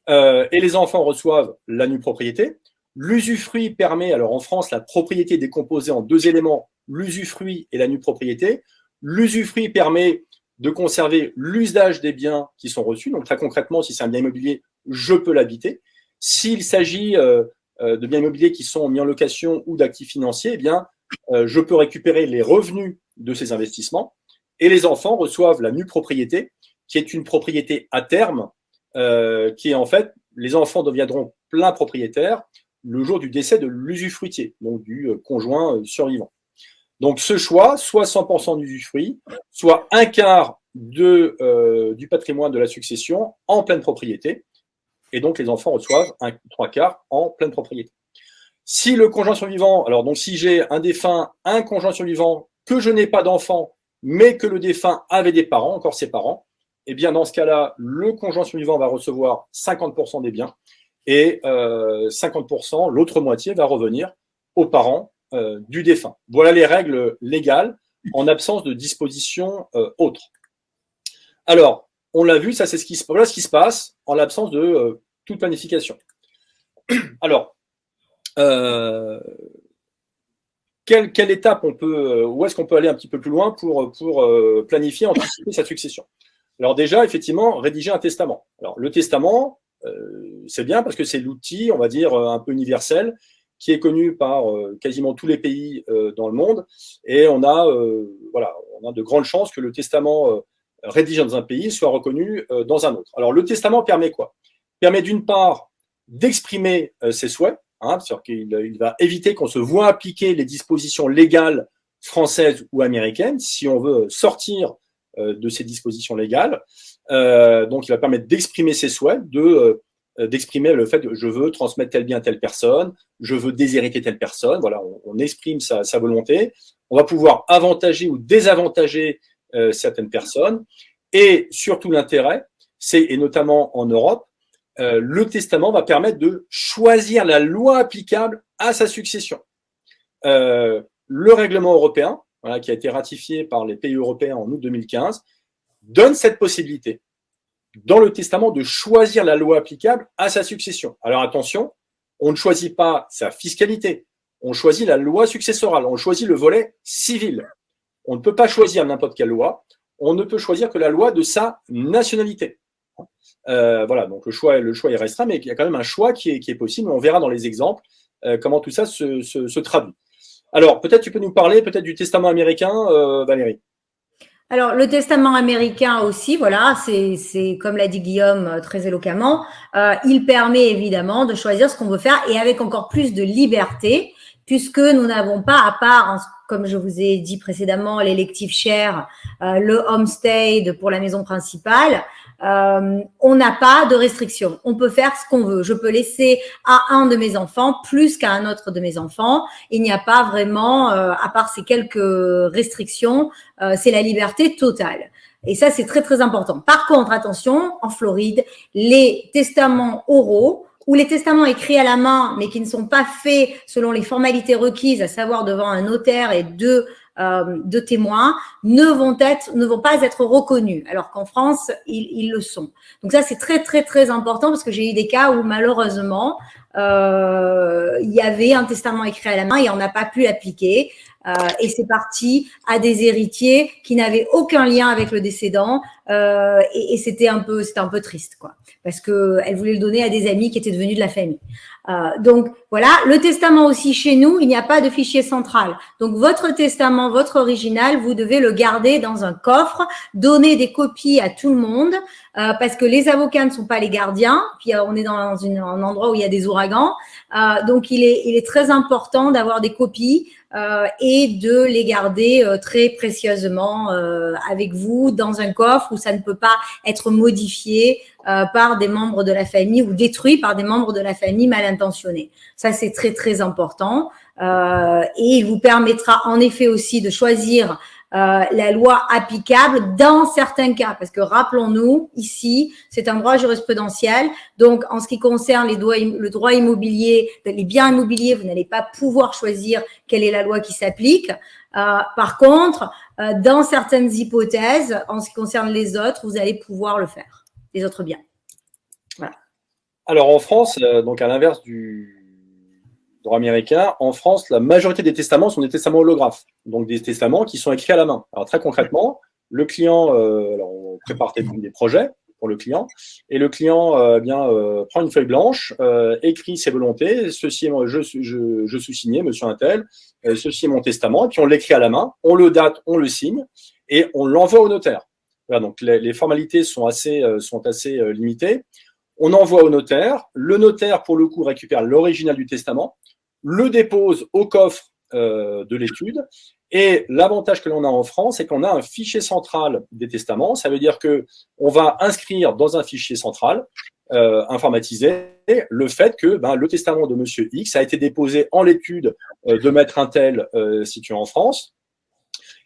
et les enfants reçoivent la nue propriété. L'usufruit permet, alors en France, la propriété est décomposée en 2 éléments, l'usufruit et la nue propriété. L'usufruit permet de conserver l'usage des biens qui sont reçus. Donc très concrètement, si c'est un bien immobilier, je peux l'habiter. S'il s'agit de biens immobiliers qui sont mis en location ou d'actifs financiers, eh bien, je peux récupérer les revenus de ces investissements. Et les enfants reçoivent la nue propriété, qui est une propriété à terme, qui est en fait, les enfants deviendront plein propriétaires le jour du décès de l'usufruitier, donc du conjoint survivant. Donc ce choix, soit 100% d'usufruit, soit un quart du patrimoine de la succession en pleine propriété, et donc les enfants reçoivent 3/4 en pleine propriété. Si le conjoint survivant, alors donc si j'ai un défunt, un conjoint survivant, que je n'ai pas d'enfant, mais que le défunt avait des parents, encore ses parents, eh bien, dans ce cas-là, le conjoint survivant va recevoir 50% des biens et 50%, l'autre moitié, va revenir aux parents du défunt. Voilà les règles légales en absence de dispositions autres. Alors, on l'a vu, ça c'est voilà ce qui se passe en l'absence de toute planification. Alors, quelle étape où est-ce qu'on peut aller un petit peu plus loin pour planifier, anticiper sa succession? Alors déjà, effectivement, rédiger un testament. Alors le testament, c'est bien parce que c'est l'outil, on va dire, un peu universel, qui est connu par quasiment tous les pays dans le monde. Et on a de grandes chances que le testament rédigé dans un pays soit reconnu dans un autre. Alors, le testament permet quoi? Permet d'une part d'exprimer ses souhaits, c'est-à-dire qu'il va éviter qu'on se voit appliquer les dispositions légales françaises ou américaines si on veut sortir de ces dispositions légales. Donc, il va permettre d'exprimer ses souhaits, d'exprimer le fait que je veux transmettre tel bien à telle personne, je veux déshériter telle personne. Voilà, on exprime sa volonté. On va pouvoir avantager ou désavantager certaines personnes. Et surtout l'intérêt, et notamment en Europe, le testament va permettre de choisir la loi applicable à sa succession. Le règlement européen, qui a été ratifié par les pays européens en août 2015, donne cette possibilité dans le testament de choisir la loi applicable à sa succession. Alors attention, on ne choisit pas sa fiscalité, on choisit la loi successorale, on choisit le volet civil. On ne peut pas choisir n'importe quelle loi, on ne peut choisir que la loi de sa nationalité. Voilà, donc le choix est restreint, mais il y a quand même un choix qui est possible. On verra dans les exemples comment tout ça se traduit. Alors, peut-être tu peux nous parler peut-être du testament américain, Valérie. Alors, le testament américain aussi, voilà, c'est comme l'a dit Guillaume très éloquemment, il permet évidemment de choisir ce qu'on veut faire et avec encore plus de liberté, puisque nous n'avons pas, à part, comme je vous ai dit précédemment, l'élective share, le homestay pour la maison principale, on n'a pas de restrictions. On peut faire ce qu'on veut. Je peux laisser à un de mes enfants plus qu'à un autre de mes enfants. Il n'y a pas vraiment, à part ces quelques restrictions, c'est la liberté totale. Et ça, c'est très, très important. Par contre, attention, en Floride, les testaments oraux ou les testaments écrits à la main, mais qui ne sont pas faits selon les formalités requises, à savoir devant un notaire et deux témoins, ne vont pas être reconnus, alors qu'en France, ils le sont. Donc ça, c'est très, très, très important parce que j'ai eu des cas où malheureusement, il y avait un testament écrit à la main et on n'a pas pu l'appliquer. Et c'est parti à des héritiers qui n'avaient aucun lien avec le décédent et c'était un peu triste quoi, parce que elle voulait le donner à des amis qui étaient devenus de la famille. Donc voilà, le testament aussi chez nous, il n'y a pas de fichier central. Donc votre testament, votre original, vous devez le garder dans un coffre, donner des copies à tout le monde parce que les avocats ne sont pas les gardiens. Puis on est dans un endroit où il y a des ouragans, donc il est très important d'avoir des copies. Et de les garder très précieusement avec vous dans un coffre où ça ne peut pas être modifié par des membres de la famille ou détruit par des membres de la famille mal intentionnés. Ça, c'est très, très important. Et il vous permettra en effet aussi de choisir la loi applicable dans certains cas, parce que rappelons-nous, ici, c'est un droit jurisprudentiel, donc en ce qui concerne le droit immobilier, les biens immobiliers, vous n'allez pas pouvoir choisir quelle est la loi qui s'applique. Par contre, dans certaines hypothèses, en ce qui concerne les autres, vous allez pouvoir le faire, les autres biens. Voilà. Alors en France, donc à l'inverse du droit américain, en France, la majorité des testaments sont des testaments holographes, donc des testaments qui sont écrits à la main. Alors très concrètement, le client, alors on prépare des projets pour le client, et le client prend une feuille blanche, écrit ses volontés, ceci est je sous-signais, monsieur Untel, ceci est mon testament, et puis on l'écrit à la main, on le date, on le signe, et on l'envoie au notaire. Voilà, donc les formalités sont assez limitées. On envoie au notaire, le notaire pour le coup récupère l'original du testament, le dépose au coffre de l'étude. Et l'avantage que l'on a en France, c'est qu'on a un fichier central des testaments. Ça veut dire que on va inscrire dans un fichier central informatisé le fait que le testament de Monsieur X a été déposé en l'étude de Maître Untel situé en France.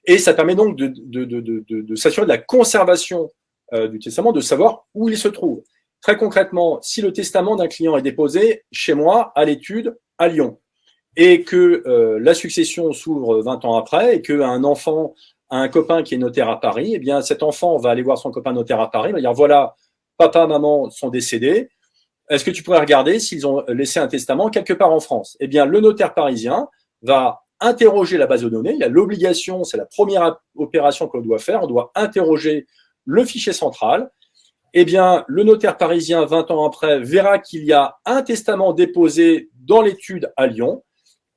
Et ça permet donc de s'assurer de la conservation du testament, de savoir où il se trouve. Très concrètement, si le testament d'un client est déposé chez moi à l'étude à Lyon, et que la succession s'ouvre 20 ans après, et qu'un enfant a un copain qui est notaire à Paris, eh bien cet enfant va aller voir son copain notaire à Paris, va dire voilà, papa, maman sont décédés, est-ce que tu pourrais regarder s'ils ont laissé un testament quelque part en France? Eh bien le notaire parisien va interroger la base de données, il a l'obligation, c'est la première opération qu'on doit faire, on doit interroger le fichier central. Eh bien, le notaire parisien, 20 ans après, verra qu'il y a un testament déposé dans l'étude à Lyon.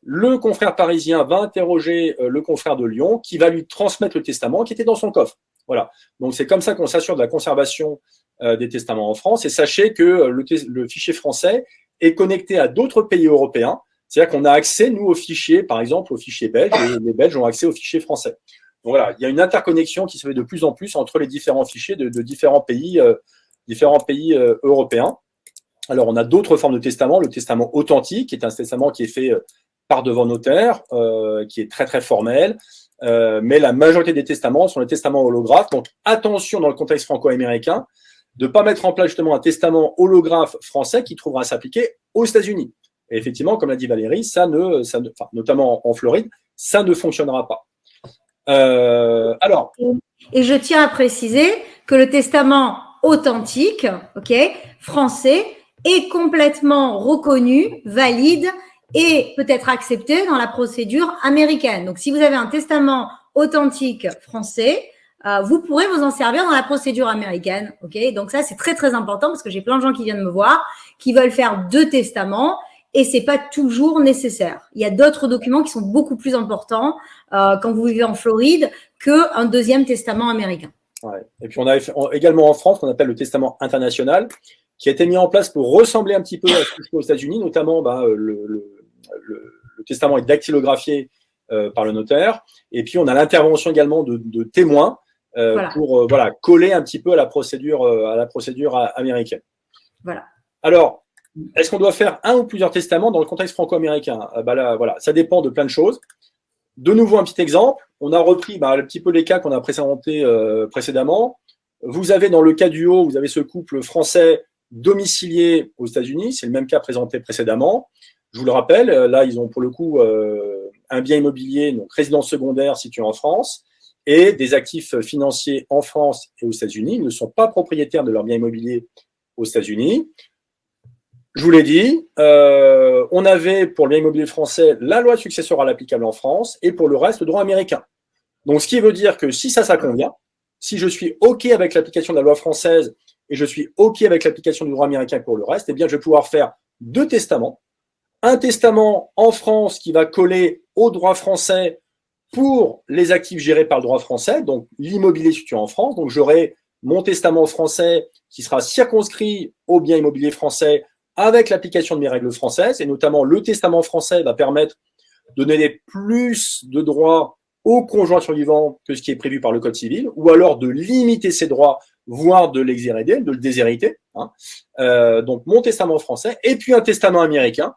Le confrère parisien va interroger le confrère de Lyon qui va lui transmettre le testament qui était dans son coffre. Voilà. Donc, c'est comme ça qu'on s'assure de la conservation des testaments en France. Et sachez que le fichier français est connecté à d'autres pays européens. C'est-à-dire qu'on a accès, nous, aux fichiers, par exemple, aux fichiers belges, et les Belges ont accès aux fichiers français. Donc voilà, il y a une interconnexion qui se fait de plus en plus entre les différents fichiers de différents pays européens. Alors, on a d'autres formes de testament. Le testament authentique, qui est un testament qui est fait par devant notaire, qui est très, très formel. Mais la majorité des testaments sont les testaments holographes. Donc, attention dans le contexte franco-américain de ne pas mettre en place justement un testament holographe français qui trouvera à s'appliquer aux États-Unis. Et effectivement, comme l'a dit Valérie, notamment en Floride, ça ne fonctionnera pas. Et je tiens à préciser que le testament authentique, français, est complètement reconnu, valide et peut être accepté dans la procédure américaine. Donc, si vous avez un testament authentique français, vous pourrez vous en servir dans la procédure américaine. Donc, ça, c'est très, très important parce que j'ai plein de gens qui viennent me voir qui veulent faire 2 testaments et c'est pas toujours nécessaire. Il y a d'autres documents qui sont beaucoup plus importants quand vous vivez en Floride qu'un 2e testament américain. Ouais. Et puis, on a également en France qu'on appelle le testament international qui a été mis en place pour ressembler un petit peu à ce qui se fait aux États-Unis, notamment le testament est dactylographié par le notaire. Et puis, on a l'intervention également de témoins pour coller un petit peu à la procédure américaine. Voilà. Alors, est-ce qu'on doit faire un ou plusieurs testaments dans le contexte franco-américain? Ça dépend de plein de choses. De nouveau, un petit exemple. On a repris un petit peu les cas qu'on a présentés précédemment. Vous avez dans le cas du haut, vous avez ce couple français domicilié aux États-Unis. C'est le même cas présenté précédemment. Je vous le rappelle, là, ils ont pour le coup un bien immobilier, donc résidence secondaire situé en France, et des actifs financiers en France et aux États-Unis. Ils ne sont pas propriétaires de leur bien immobilier aux États-Unis. Je vous l'ai dit, on avait pour le bien immobilier français la loi successorale applicable en France et pour le reste le droit américain. Donc, ce qui veut dire que si ça convient, si je suis OK avec l'application de la loi française et je suis OK avec l'application du droit américain pour le reste, eh bien, je vais pouvoir faire 2 testaments. Un testament en France qui va coller au droit français pour les actifs gérés par le droit français, donc l'immobilier situé en France. Donc, j'aurai mon testament français qui sera circonscrit au bien immobilier français avec l'application de mes règles françaises, et notamment le testament français va permettre de donner plus de droits au conjoint survivant que ce qui est prévu par le Code civil, ou alors de limiter ses droits, voire de l'exhéréder, de le déshériter. Donc, mon testament français, et puis un testament américain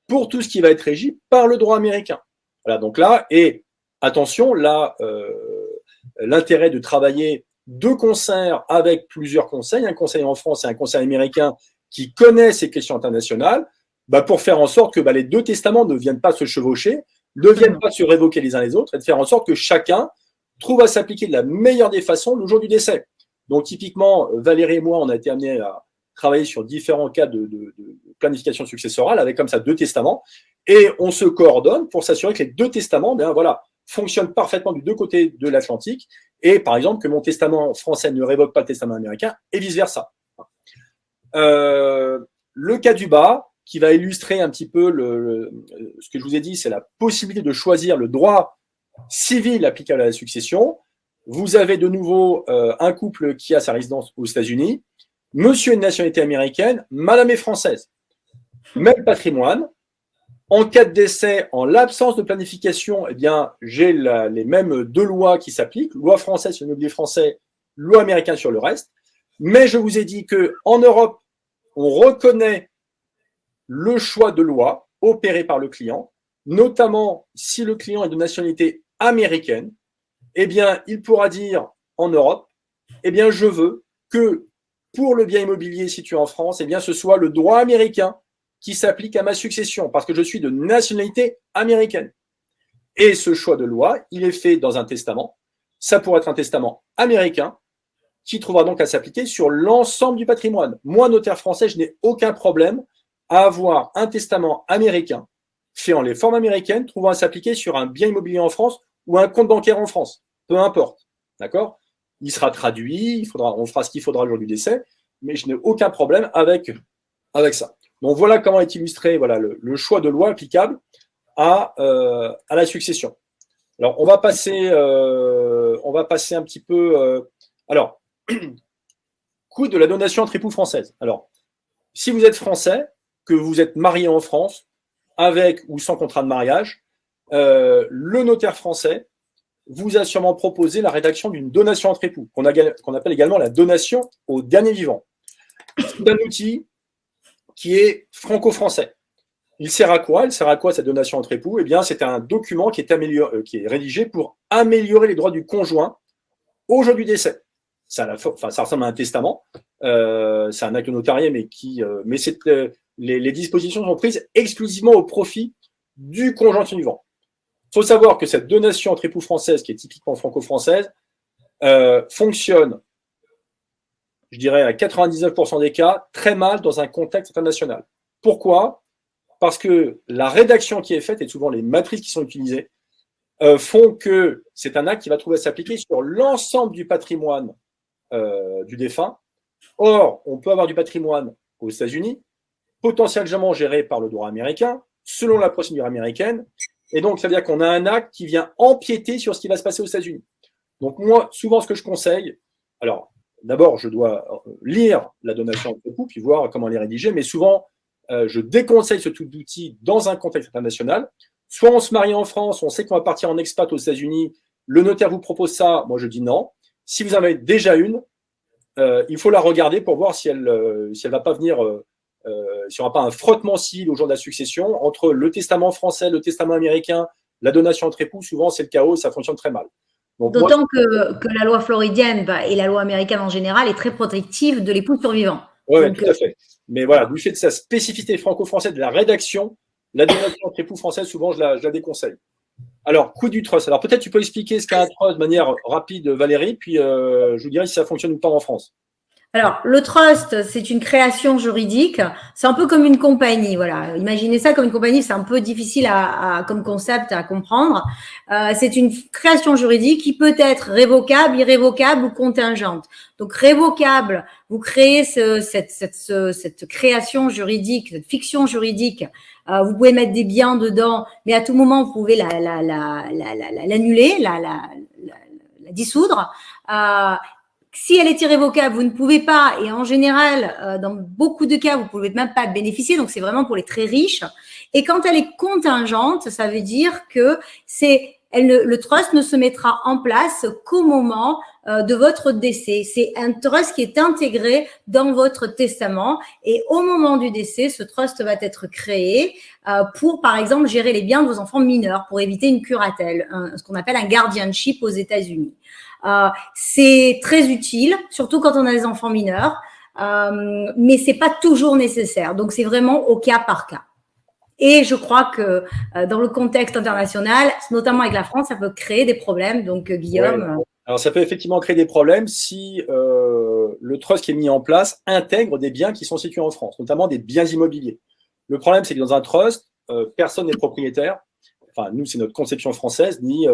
pour tout ce qui va être régi par le droit américain. Voilà, donc là, et attention, là, l'intérêt de travailler de concert avec plusieurs conseils, un conseil en France et un conseil américain qui connaît ces questions internationales, pour faire en sorte que les 2 testaments ne viennent pas se chevaucher, ne viennent pas se révoquer les uns les autres, et de faire en sorte que chacun trouve à s'appliquer de la meilleure des façons le jour du décès. Donc, typiquement, Valérie et moi, on a été amenés à travailler sur différents cas de planification successorale avec comme ça 2 testaments, et on se coordonne pour s'assurer que les 2 testaments, fonctionnent parfaitement du 2 côtés de l'Atlantique, et par exemple que mon testament français ne révoque pas le testament américain, et vice-versa. Le cas du bas, qui va illustrer un petit peu ce que je vous ai dit, c'est la possibilité de choisir le droit civil applicable à la succession. Vous avez de nouveau un couple qui a sa résidence aux États-Unis, monsieur est de nationalité américaine, madame est française. Même patrimoine. En cas de décès, en l'absence de planification, j'ai les mêmes 2 lois qui s'appliquent, loi française sur l'immobilier français, loi américaine sur le reste. Mais je vous ai dit qu'en Europe, on reconnaît le choix de loi opéré par le client, notamment si le client est de nationalité américaine, il pourra dire en Europe, je veux que pour le bien immobilier situé en France, ce soit le droit américain qui s'applique à ma succession parce que je suis de nationalité américaine. Et ce choix de loi, il est fait dans un testament. Ça pourrait être un testament américain qui trouvera donc à s'appliquer sur l'ensemble du patrimoine. Moi, notaire français, je n'ai aucun problème à avoir un testament américain fait en les formes américaines, trouvant à s'appliquer sur un bien immobilier en France ou un compte bancaire en France. Peu importe. D'accord? Il sera traduit, on fera ce qu'il faudra le jour du décès, mais je n'ai aucun problème avec ça. Donc voilà comment est illustré le choix de loi applicable à la succession. Alors, on va passer un petit peu. Alors, coût de la donation entre époux française. Alors, si vous êtes français, que vous êtes marié en France, avec ou sans contrat de mariage, le notaire français vous a sûrement proposé la rédaction d'une donation entre époux, qu'on appelle également la donation au dernier vivant. C'est un outil qui est franco-français. Il sert à quoi cette donation entre époux? Eh bien, c'est un document qui est rédigé pour améliorer les droits du conjoint au jour du décès. Ça ressemble à un testament. C'est un acte notarié, mais les dispositions sont prises exclusivement au profit du conjoint vivant. Il faut savoir que cette donation entre époux française, qui est typiquement franco-française, fonctionne, je dirais à 99% des cas, très mal dans un contexte international. Pourquoi? Parce que la rédaction qui est faite, et souvent les matrices qui sont utilisées, font que c'est un acte qui va trouver à s'appliquer sur l'ensemble du patrimoine du défunt. Or, on peut avoir du patrimoine aux États-Unis, potentiellement géré par le droit américain, selon la procédure américaine, et donc ça veut dire qu'on a un acte qui vient empiéter sur ce qui va se passer aux États-Unis. Donc moi, souvent, ce que je conseille, alors d'abord, je dois lire la donation entre époux, puis voir comment elle est rédigée, mais souvent, je déconseille ce type d'outil dans un contexte international. Soit on se marie en France, on sait qu'on va partir en expat aux États-Unis, le notaire vous propose ça, moi je dis non. Si vous en avez déjà une, il faut la regarder pour voir si elle va pas venir, s'il n'y aura pas un frottement civil au jour de la succession entre le testament français, le testament américain, la donation entre époux. Souvent c'est le chaos, ça fonctionne très mal. D'autant que la loi floridienne et la loi américaine en général est très protective de l'époux survivant. Oui, tout à fait. Mais voilà, du fait de sa spécificité franco-française de la rédaction, la donation entre époux française, souvent, je la déconseille. Alors, coût du trust. Alors, peut-être tu peux expliquer ce qu'est un trust de manière rapide, Valérie, puis je vous dirai si ça fonctionne ou pas en France. Alors, le trust, c'est une création juridique. C'est un peu comme une compagnie. Voilà. Imaginez ça comme une compagnie. C'est un peu difficile comme concept à comprendre. C'est une création juridique qui peut être révocable, irrévocable ou contingente. Donc, révocable, vous créez cette création juridique, cette fiction juridique. Vous pouvez mettre des biens dedans, mais à tout moment, vous pouvez l'annuler, la dissoudre. Si elle est irrévocable, vous ne pouvez pas, et en général, dans beaucoup de cas, vous ne pouvez même pas bénéficier, donc c'est vraiment pour les très riches. Et quand elle est contingente, ça veut dire que le trust ne se mettra en place qu'au moment de votre décès. C'est un trust qui est intégré dans votre testament, et au moment du décès, ce trust va être créé pour, par exemple, gérer les biens de vos enfants mineurs, pour éviter une curatelle, ce qu'on appelle un guardianship aux États-Unis. C'est très utile, surtout quand on a des enfants mineurs, mais c'est pas toujours nécessaire. Donc, c'est vraiment au cas par cas. Et je crois que dans le contexte international, notamment avec la France, ça peut créer des problèmes. Donc, Guillaume. Ouais. Alors, ça peut effectivement créer des problèmes si le trust qui est mis en place intègre des biens qui sont situés en France, notamment des biens immobiliers. Le problème, c'est que dans un trust, personne n'est propriétaire. Enfin, nous, c'est notre conception française, ni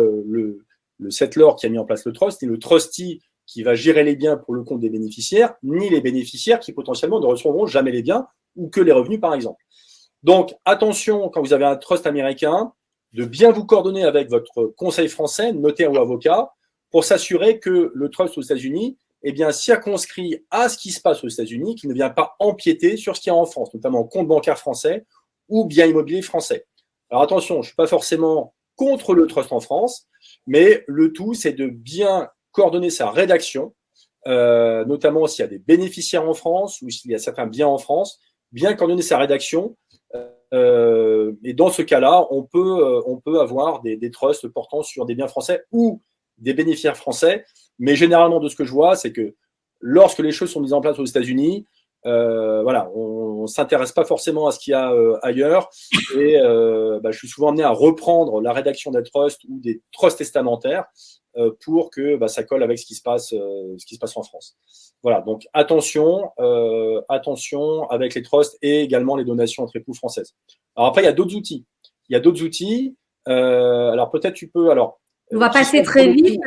le settlor qui a mis en place le trust, ni le trustee qui va gérer les biens pour le compte des bénéficiaires, ni les bénéficiaires qui potentiellement ne recevront jamais les biens ou que les revenus, par exemple. Donc, attention, quand vous avez un trust américain, de bien vous coordonner avec votre conseil français, notaire ou avocat, pour s'assurer que le trust aux États-Unis est bien circonscrit à ce qui se passe aux États-Unis, qui ne vient pas empiéter sur ce qu'il y a en France, notamment compte bancaire français ou biens immobiliers français. Alors attention, je ne suis pas forcément contre le trust en France, mais le tout, c'est de bien coordonner sa rédaction, notamment s'il y a des bénéficiaires en France ou s'il y a certains biens en France, bien coordonner sa rédaction. Et dans ce cas-là, on peut avoir des trusts portant sur des biens français ou des bénéficiaires français. Mais généralement, de ce que je vois, c'est que lorsque les choses sont mises en place aux États-Unis, voilà, on s'intéresse pas forcément à ce qu'il y a ailleurs. Et je suis souvent amené à reprendre la rédaction des trusts ou des trusts testamentaires pour que ça colle avec ce qui se passe en France. Voilà, donc attention avec les trusts et également les donations entre époux françaises. Alors après, il y a d'autres outils. Alors peut-être tu peux. Alors, on va passer très vite.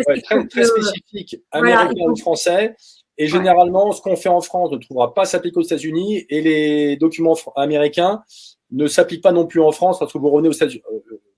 Très spécifique, américain ou français. Et généralement, ce qu'on fait en France ne trouvera pas s'appliquer aux États-Unis et les documents américains ne s'appliquent pas non plus en France lorsque vous revenez aux États-Unis.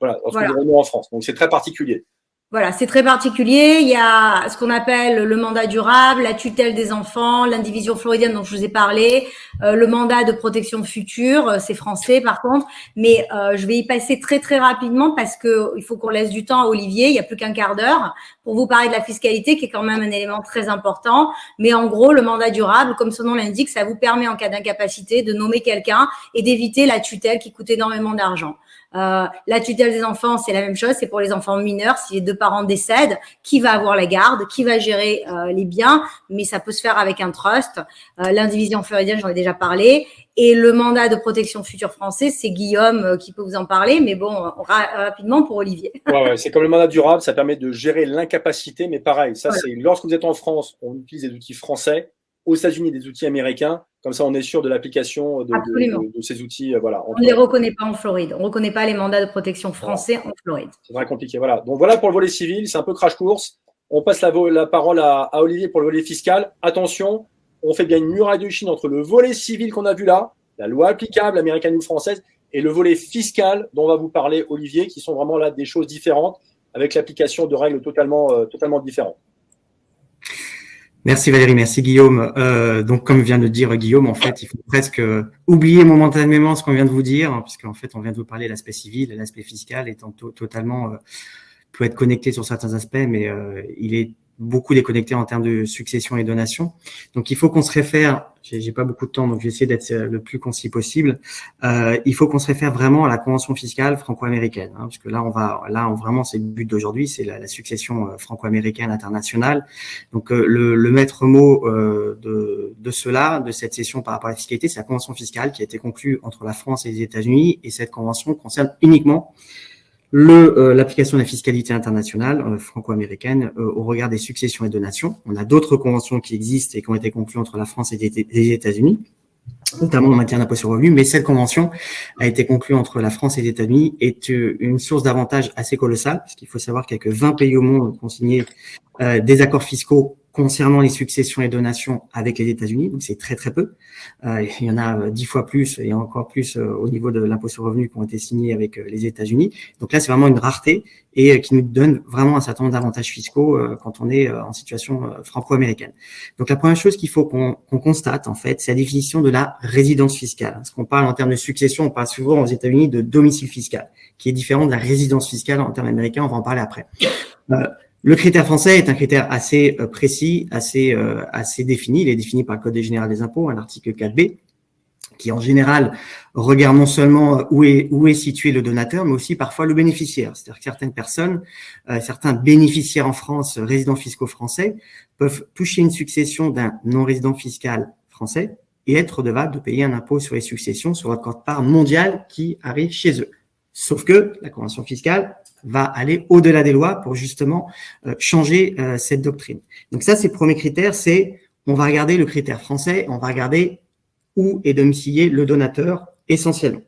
Lorsque vous revenez en France. Donc, c'est très particulier. Voilà, c'est très particulier. Il y a ce qu'on appelle le mandat durable, la tutelle des enfants, l'indivision floridienne dont je vous ai parlé, le mandat de protection future, c'est français par contre. Mais je vais y passer très très rapidement parce que il faut qu'on laisse du temps à Olivier. Il y a plus qu'un quart d'heure pour vous parler de la fiscalité qui est quand même un élément très important. Mais en gros, le mandat durable, comme son nom l'indique, ça vous permet en cas d'incapacité de nommer quelqu'un et d'éviter la tutelle qui coûte énormément d'argent. La tutelle des enfants, c'est la même chose, c'est pour les enfants mineurs. Si les deux parents décèdent, qui va avoir la garde, qui va gérer les biens, mais ça peut se faire avec un trust. L'indivision floridienne, j'en ai déjà parlé. Et le mandat de protection future français, c'est Guillaume qui peut vous en parler, mais bon, rapidement pour Olivier. Ouais, c'est comme le mandat durable, ça permet de gérer l'incapacité, mais pareil, ça c'est lorsque vous êtes en France, on utilise des outils français, aux États-Unis des outils américains, comme ça on est sûr de l'application de ces outils. Voilà, on ne les reconnaît pas en Floride, on ne reconnaît pas les mandats de protection français en Floride. C'est très compliqué, voilà. Donc voilà pour le volet civil, c'est un peu crash course. On passe la parole à Olivier pour le volet fiscal. Attention, on fait bien une muraille de Chine entre le volet civil qu'on a vu là, la loi applicable américaine ou française, et le volet fiscal dont va vous parler Olivier, qui sont vraiment là des choses différentes, avec l'application de règles totalement différentes. Merci Valérie, merci Guillaume. Donc comme vient de dire Guillaume, en fait, il faut presque oublier momentanément ce qu'on vient de vous dire, hein, puisqu'en fait, on vient de vous parler de l'aspect civil, l'aspect fiscal étant totalement peut être connecté sur certains aspects, mais il est beaucoup déconnecté en termes de succession et donation. Donc, il faut qu'on se réfère, j'ai pas beaucoup de temps, donc je vais essayer d'être le plus concis possible. Il faut qu'on se réfère vraiment à la convention fiscale franco-américaine, hein, parce que là, vraiment, c'est le but d'aujourd'hui, c'est la succession franco-américaine internationale. Donc, le maître mot de cela, de cette session par rapport à la fiscalité, c'est la convention fiscale qui a été conclue entre la France et les États-Unis, et cette convention concerne uniquement l'application de la fiscalité internationale franco-américaine au regard des successions et donations. On a d'autres conventions qui existent et qui ont été conclues entre la France et les États-Unis, notamment en matière d'impôt sur le revenu, mais cette convention a été conclue entre la France et les États-Unis est une source d'avantages assez colossale, parce qu'il faut savoir qu'il y a que 20 pays au monde qui ont signé des accords fiscaux concernant les successions et donations avec les États-Unis, donc c'est très très peu. Il y en a 10 fois plus et encore plus au niveau de l'impôt sur le revenu qui ont été signés avec les États-Unis. Donc là, c'est vraiment une rareté et qui nous donne vraiment un certain nombre d'avantages fiscaux quand on est en situation franco-américaine. Donc la première chose qu'il faut qu'on constate, en fait, c'est la définition de la résidence fiscale. Parce qu'on parle en termes de succession, on parle souvent aux États-Unis de domicile fiscal, qui est différent de la résidence fiscale en termes américains, on va en parler après. Le critère français est un critère assez précis, assez défini. Il est défini par le Code général des impôts, l'article 4B, qui en général regarde non seulement où est situé le donateur, mais aussi parfois le bénéficiaire. C'est-à-dire que certaines personnes, certains bénéficiaires en France, résidents fiscaux français, peuvent toucher une succession d'un non-résident fiscal français et être redevables de payer un impôt sur les successions sur la quote-part mondiale qui arrive chez eux. Sauf que la convention fiscale va aller au-delà des lois pour justement changer cette doctrine. Donc ça, c'est le premier critère, c'est on va regarder le critère français, on va regarder où est domicilié le donateur essentiellement.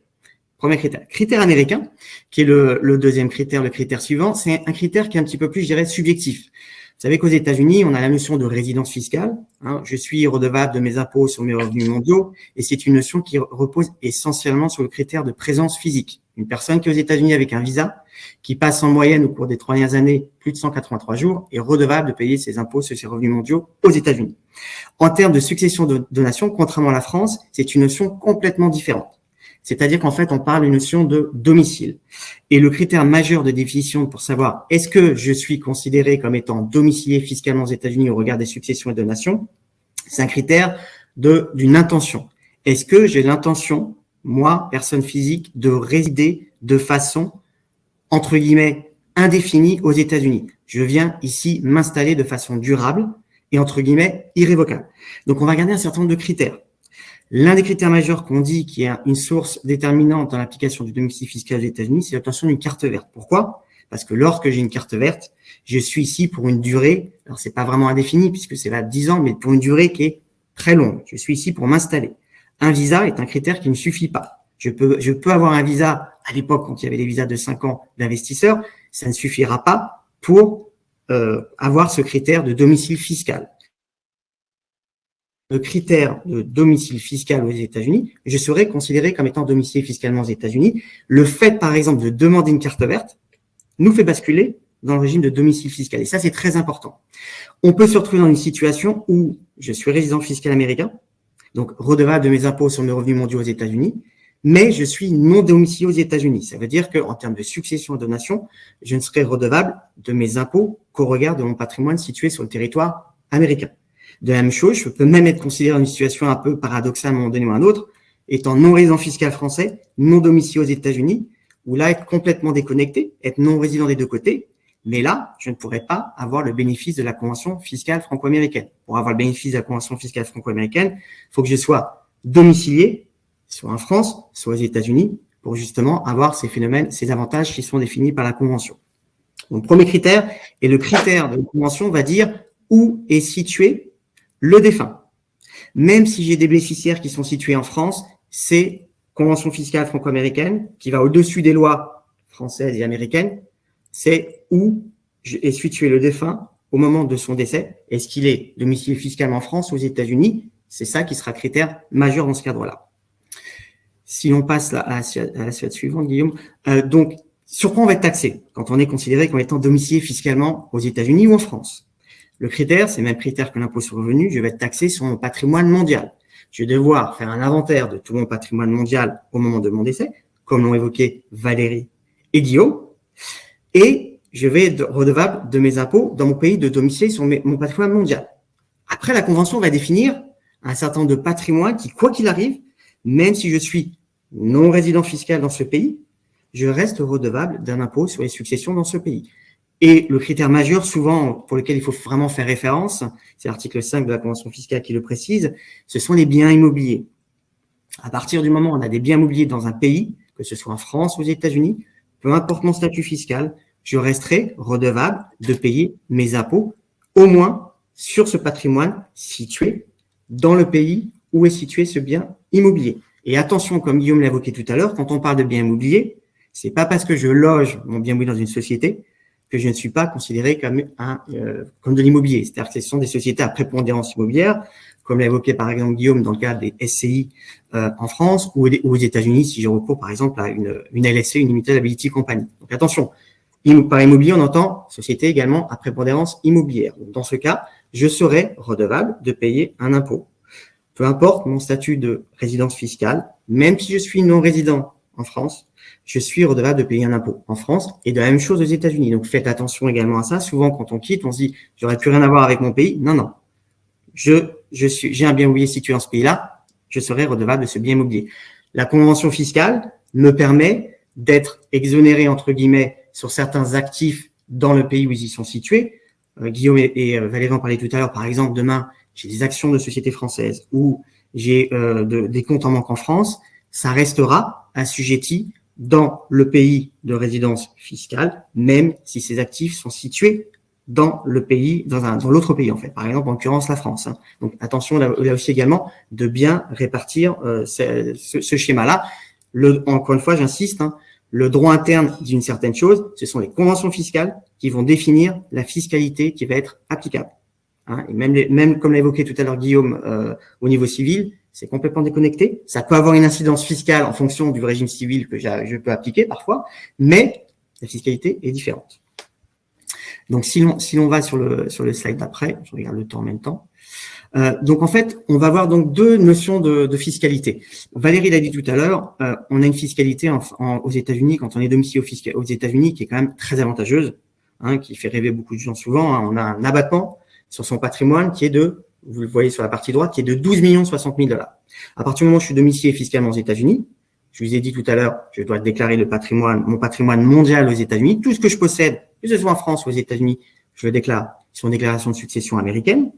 Premier critère. Critère américain, qui est le deuxième critère, le critère suivant, c'est un critère qui est un petit peu plus, je dirais, subjectif. Vous savez qu'aux États-Unis, on a la notion de résidence fiscale. Hein, je suis redevable de mes impôts sur mes revenus mondiaux, et c'est une notion qui repose essentiellement sur le critère de présence physique. Une personne qui est aux États-Unis avec un visa, qui passe en moyenne au cours des 3 dernières années plus de 183 jours, est redevable de payer ses impôts sur ses revenus mondiaux aux États-Unis. En termes de succession de donation, contrairement à la France, c'est une notion complètement différente. C'est-à-dire qu'en fait, on parle d'une notion de domicile. Et le critère majeur de définition pour savoir est-ce que je suis considéré comme étant domicilié fiscalement aux États-Unis au regard des successions et donations, c'est un critère d'une intention. Est-ce que j'ai l'intention, moi, personne physique, de résider de façon, entre guillemets, indéfinie aux États-Unis? Je viens ici m'installer de façon durable et, entre guillemets, irrévocable. Donc, on va regarder un certain nombre de critères. L'un des critères majeurs qu'on dit qui est une source déterminante dans l'application du domicile fiscal des États-Unis, c'est l'obtention d'une carte verte. Pourquoi? Parce que lorsque j'ai une carte verte, je suis ici pour une durée, alors c'est pas vraiment indéfini puisque c'est là 10 ans, mais pour une durée qui est très longue. Je suis ici pour m'installer. Un visa est un critère qui ne suffit pas. Je peux avoir un visa, à l'époque quand il y avait les visas de 5 ans d'investisseurs, ça ne suffira pas pour avoir ce critère de domicile fiscal. le critère de domicile fiscal aux États-Unis, je serai considéré comme étant domicilié fiscalement aux États-Unis. Le fait, par exemple, de demander une carte verte nous fait basculer dans le régime de domicile fiscal. Et ça, c'est très important. On peut se retrouver dans une situation où je suis résident fiscal américain, donc redevable de mes impôts sur mes revenus mondiaux aux États-Unis, mais je suis non domicilié aux États-Unis. Ça veut dire qu'en termes de succession et donation, je ne serai redevable de mes impôts qu'au regard de mon patrimoine situé sur le territoire américain. De la même chose, je peux même être considéré dans une situation un peu paradoxale à un moment donné ou à un autre, étant non résident fiscal français, non domicilié aux États-Unis, où là, être complètement déconnecté, être non résident des deux côtés, mais là, je ne pourrais pas avoir le bénéfice de la convention fiscale franco-américaine. Pour avoir le bénéfice de la convention fiscale franco-américaine, il faut que je sois domicilié soit en France, soit aux États-Unis, pour justement avoir ces phénomènes, ces avantages qui sont définis par la Convention. Donc, premier critère, et le critère de la Convention va dire où est situé le défunt. Même si j'ai des bénéficiaires qui sont situés en France, c'est Convention fiscale franco-américaine qui va au-dessus des lois françaises et américaines, c'est où est situé le défunt au moment de son décès. Est-ce qu'il est domicilié fiscalement en France ou aux États-Unis? C'est ça qui sera critère majeur dans ce cadre-là. Si on passe à la slide suivante, Guillaume, donc, sur quoi on va être taxé quand on est considéré comme étant domicilié fiscalement aux États-Unis ou en France? Le critère, c'est le même critère que l'impôt sur le revenu, je vais être taxé sur mon patrimoine mondial. Je vais devoir faire un inventaire de tout mon patrimoine mondial au moment de mon décès, comme l'ont évoqué Valérie et Guillaume, et je vais être redevable de mes impôts dans mon pays de domicile sur mon patrimoine mondial. Après, la Convention va définir un certain nombre de patrimoines qui, quoi qu'il arrive, même si je suis non résident fiscal dans ce pays, je reste redevable d'un impôt sur les successions dans ce pays. Et le critère majeur, souvent, pour lequel il faut vraiment faire référence, c'est l'article 5 de la Convention fiscale qui le précise, ce sont les biens immobiliers. À partir du moment où on a des biens immobiliers dans un pays, que ce soit en France ou aux États-Unis, peu importe mon statut fiscal, je resterai redevable de payer mes impôts, au moins sur ce patrimoine situé dans le pays où est situé ce bien immobilier. Et attention, comme Guillaume l'a évoqué tout à l'heure, quand on parle de bien immobilier, c'est pas parce que je loge mon bien immobilier dans une société que je ne suis pas considéré comme comme de l'immobilier. C'est-à-dire que ce sont des sociétés à prépondérance immobilière, comme l'a évoqué par exemple Guillaume dans le cadre des SCI en France ou aux États-Unis, si je recours par exemple à une LSC, une Limited Liability Company. Donc attention, par immobilier, on entend société également à prépondérance immobilière. Donc, dans ce cas, je serai redevable de payer un impôt. Peu importe mon statut de résidence fiscale, même si je suis non résident en France, je suis redevable de payer un impôt en France et de la même chose aux États-Unis. Donc, faites attention également à ça. Souvent, quand on quitte, on se dit, j'aurais plus rien à voir avec mon pays. Non, non. J'ai un bien immobilier situé dans ce pays-là. Je serai redevable de ce bien immobilier. La convention fiscale me permet d'être exonéré, entre guillemets, sur certains actifs dans le pays où ils y sont situés. Guillaume et Valérie en parlaient tout à l'heure. Par exemple, demain, j'ai des actions de sociétés françaises ou j'ai des comptes en banque en France, ça restera assujetti dans le pays de résidence fiscale, même si ces actifs sont situés dans le pays, dans l'autre pays en fait. Par exemple, en l'occurrence la France. Donc attention là aussi également de bien répartir ce schéma-là. Encore une fois, j'insiste, le droit interne dit une certaine chose, ce sont les conventions fiscales qui vont définir la fiscalité qui va être applicable. Et même comme l'a évoqué tout à l'heure Guillaume, au niveau civil, c'est complètement déconnecté. Ça peut avoir une incidence fiscale en fonction du régime civil que je peux appliquer parfois, mais la fiscalité est différente. Donc, si l'on va sur le slide d'après, je regarde le temps en même temps. Donc, en fait, on va avoir donc deux notions de fiscalité. Valérie l'a dit tout à l'heure, on a une fiscalité aux États-Unis, quand on est domicilié aux États-Unis, qui est quand même très avantageuse, qui fait rêver beaucoup de gens souvent. On a un abattement sur son patrimoine qui est vous le voyez sur la partie droite, qui est de 12 060 000 $. À partir du moment où je suis domicilié fiscalement aux États-Unis, je vous ai dit tout à l'heure, je dois déclarer mon patrimoine mondial aux États-Unis. Tout ce que je possède, que ce soit en France ou aux États-Unis, je le déclare sur une déclaration de succession américaine.